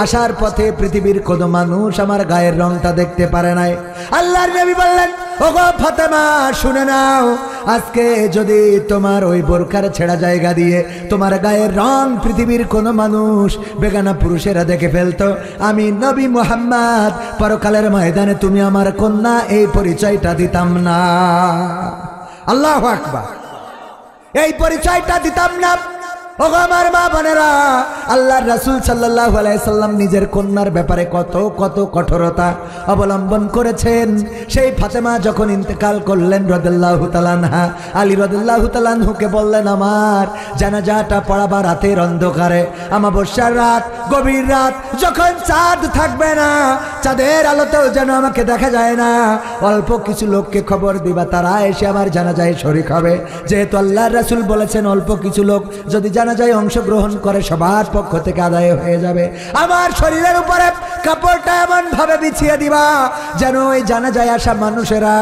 আসার পথে পৃথিবীর কোনো মানুষ আমার গায়ের রংটা দেখতে পারে নাই। আল্লাহর নবী বললেন, ওগো ফাতেমা, শুনে নাও, আজকে যদি তোমার ওই বোরকার ছেঁড়া জায়গা দিয়ে তোমার গায়ের রং পৃথিবীর কোনো মানুষ, বেগানা পুরুষেরা দেখে ফেলতো, আমি নবী মুহাম্মদ পরকালের ময়দানে তুমি আমার কন্যা, এই পরিচয়টা দিতাম না। আল্লাহু আকবার, এই পরিচয়টা দিতাম না। ওগো আমার মা বোনেরা, আল্লাহর রাসূল সাল্লাল্লাহু আলাইহি সাল্লাম নিজের কন্যার ব্যাপারে কত কত কঠোরতা অবলম্বন করেছেন। সেই ফাতেমা যখন ইন্তেকাল করলেন রাদিয়াল্লাহু তাআলা আনহা, আলী রাদিয়াল্লাহু তাআলা আনহুকে বললেন, আমার জানাজাটা পড়াবার রাতের অন্ধকারে, অমাবস্যার রাত, গভীর রাত, যখন চাঁদ থাকবে না, চাঁদের আলোতেও যেন আমাকে দেখা যায় না, অল্প কিছু লোককে খবর দিবা, তারা এসে আমার জানাজায় শরীক হবে। যেহেতু আল্লাহর রাসূল বলেছেন অল্প কিছু লোক যদি জানাজায় অংশগ্রহণ করে, সবার পক্ষ থেকে আদায় হয়ে যাবে। আমার শরীরের উপরে কাপড়টা এমন ভাবে বিছিয়ে দিবা যেন ওই জানাজায় আসা মানুষেরা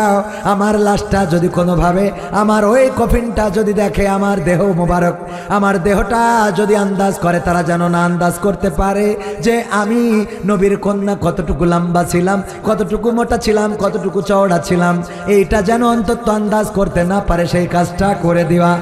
আমার লাশটা যদি কোনোভাবে, আমার ওই কফিনটা যদি দেখে, আমার দেহ মোবারক, আমার দেহটা যদি আন্দাজ করে, তারা যেন না আন্দাজ করতে পারে যে আমি নবীর কন্যা কতটুকু লম্বা ছিলাম, কতটুকু মোটা ছিলাম, কতটুকু চওড়া ছিলাম, এইটা যেন অন্তত আন্দাজ করতে না পারে, সেই কাজটা করে দিবা।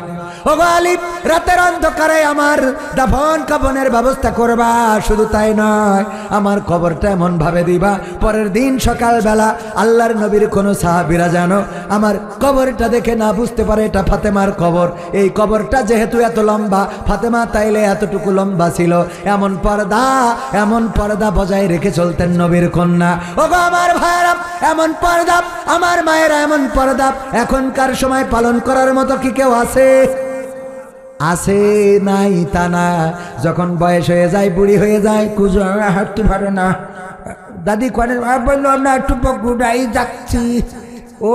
ও আলী, রাতের অন্ধকারে আমার দাফন কাফনের ব্যবস্থা করবা। শুধু তাই নয়, আমার কবরটা এমন ভাবে দিবা, পরের দিন সকালবেলা আল্লাহর নবীর কোনো সাহাবীরা যেন আমার কবরটা দেখে না বুঝতে পারে এটা ফাতেমার কবর। এই কবরটা যেহেতু এত লম্বা, ফাতেমা তাইলে এতটুকু লম্বা ছিল, এমন পর্দা বজায় রেখে চলতেন নবীর কন্যা। ও আমার ভাইরা, এমন পর্দা, আমার মায়েরা এমন পর্দা এখনকার সময় পালন করার মতো কি কেউ আছে? আছে নাই তা না, যখন বয়স হয়ে যায়, বুড়ি হয়ে যায়, কুজো হাঁটতে পারে না, দাদি করে বললো আমরা একটু গুড়াই যাচ্ছি,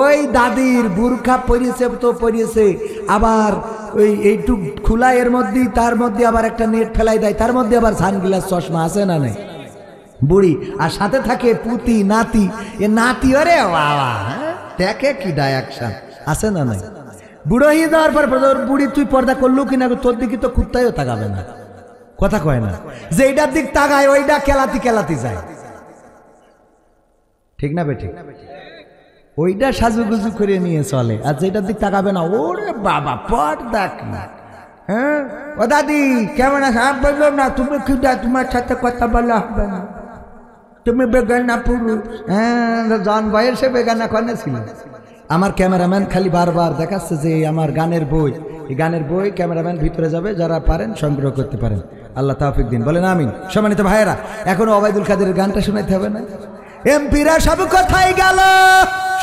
ওই দাদির বুরখা পরিয়েছে তো পরিয়েছে, আবার ওই এইটু খোলা, এর মধ্যে তার মধ্যে আবার একটা নেট ফেলাই দেয়, তার মধ্যে আবার সানগ্লাস চশমা, আছে না নাই বুড়ি, আর সাথে থাকে পুতি নাতি, এ নাতি ওরে বাবা, দেখে কি ডায়াকশন, আছে না নাই? বুড়ো হয়ে যাওয়ার পর বুড়ি তুই পর্দা করলো কিনা, তোর দিকে তো কুত্তাইও তাকাবে না, কথা কয় না, যে এইটার দিক তাকায় ওইটা কেলাতি কেলাতি যায়, ঠিক না বেঠিক? ওইটা সাজুগুজু করে নিয়ে চলে, আর যেটার দিক তাকাবে না, ওরে বাবা পর্দা কি। হ্যাঁ ও দাদি কেমন আছে? বললো না, তুমি কি, তোমার সাথে কথা বলা হবে না, তুমি বেগানা পুরুষ। হ্যাঁ, জন বয়সে বেগানা কনে ছিল। আমার ক্যামেরাম্যান খালি বারবার দেখাচ্ছে যে আমার গানের বই, এই গানের বই ক্যামেরাম্যান ভিতরে যাবে, যারা পারেন সংগ্রহ করতে পারেন, আল্লাহ তাওফিক দিন, বলেন আমিন। সম্মানিত ভাইয়েরা, এখনো ওবায়দুল কাদেরের গানটা শোনাইতে হবে না? এমপিরা সব কোথায় গেল?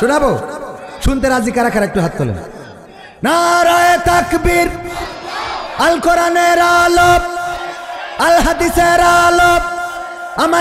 শোনাবো, শুনতে রাজি কারা কারা একটু হাত তোলেন। নারায়ে তাকবীর, আল কোরআনের আলো, আল হাদিসের আলো, আমার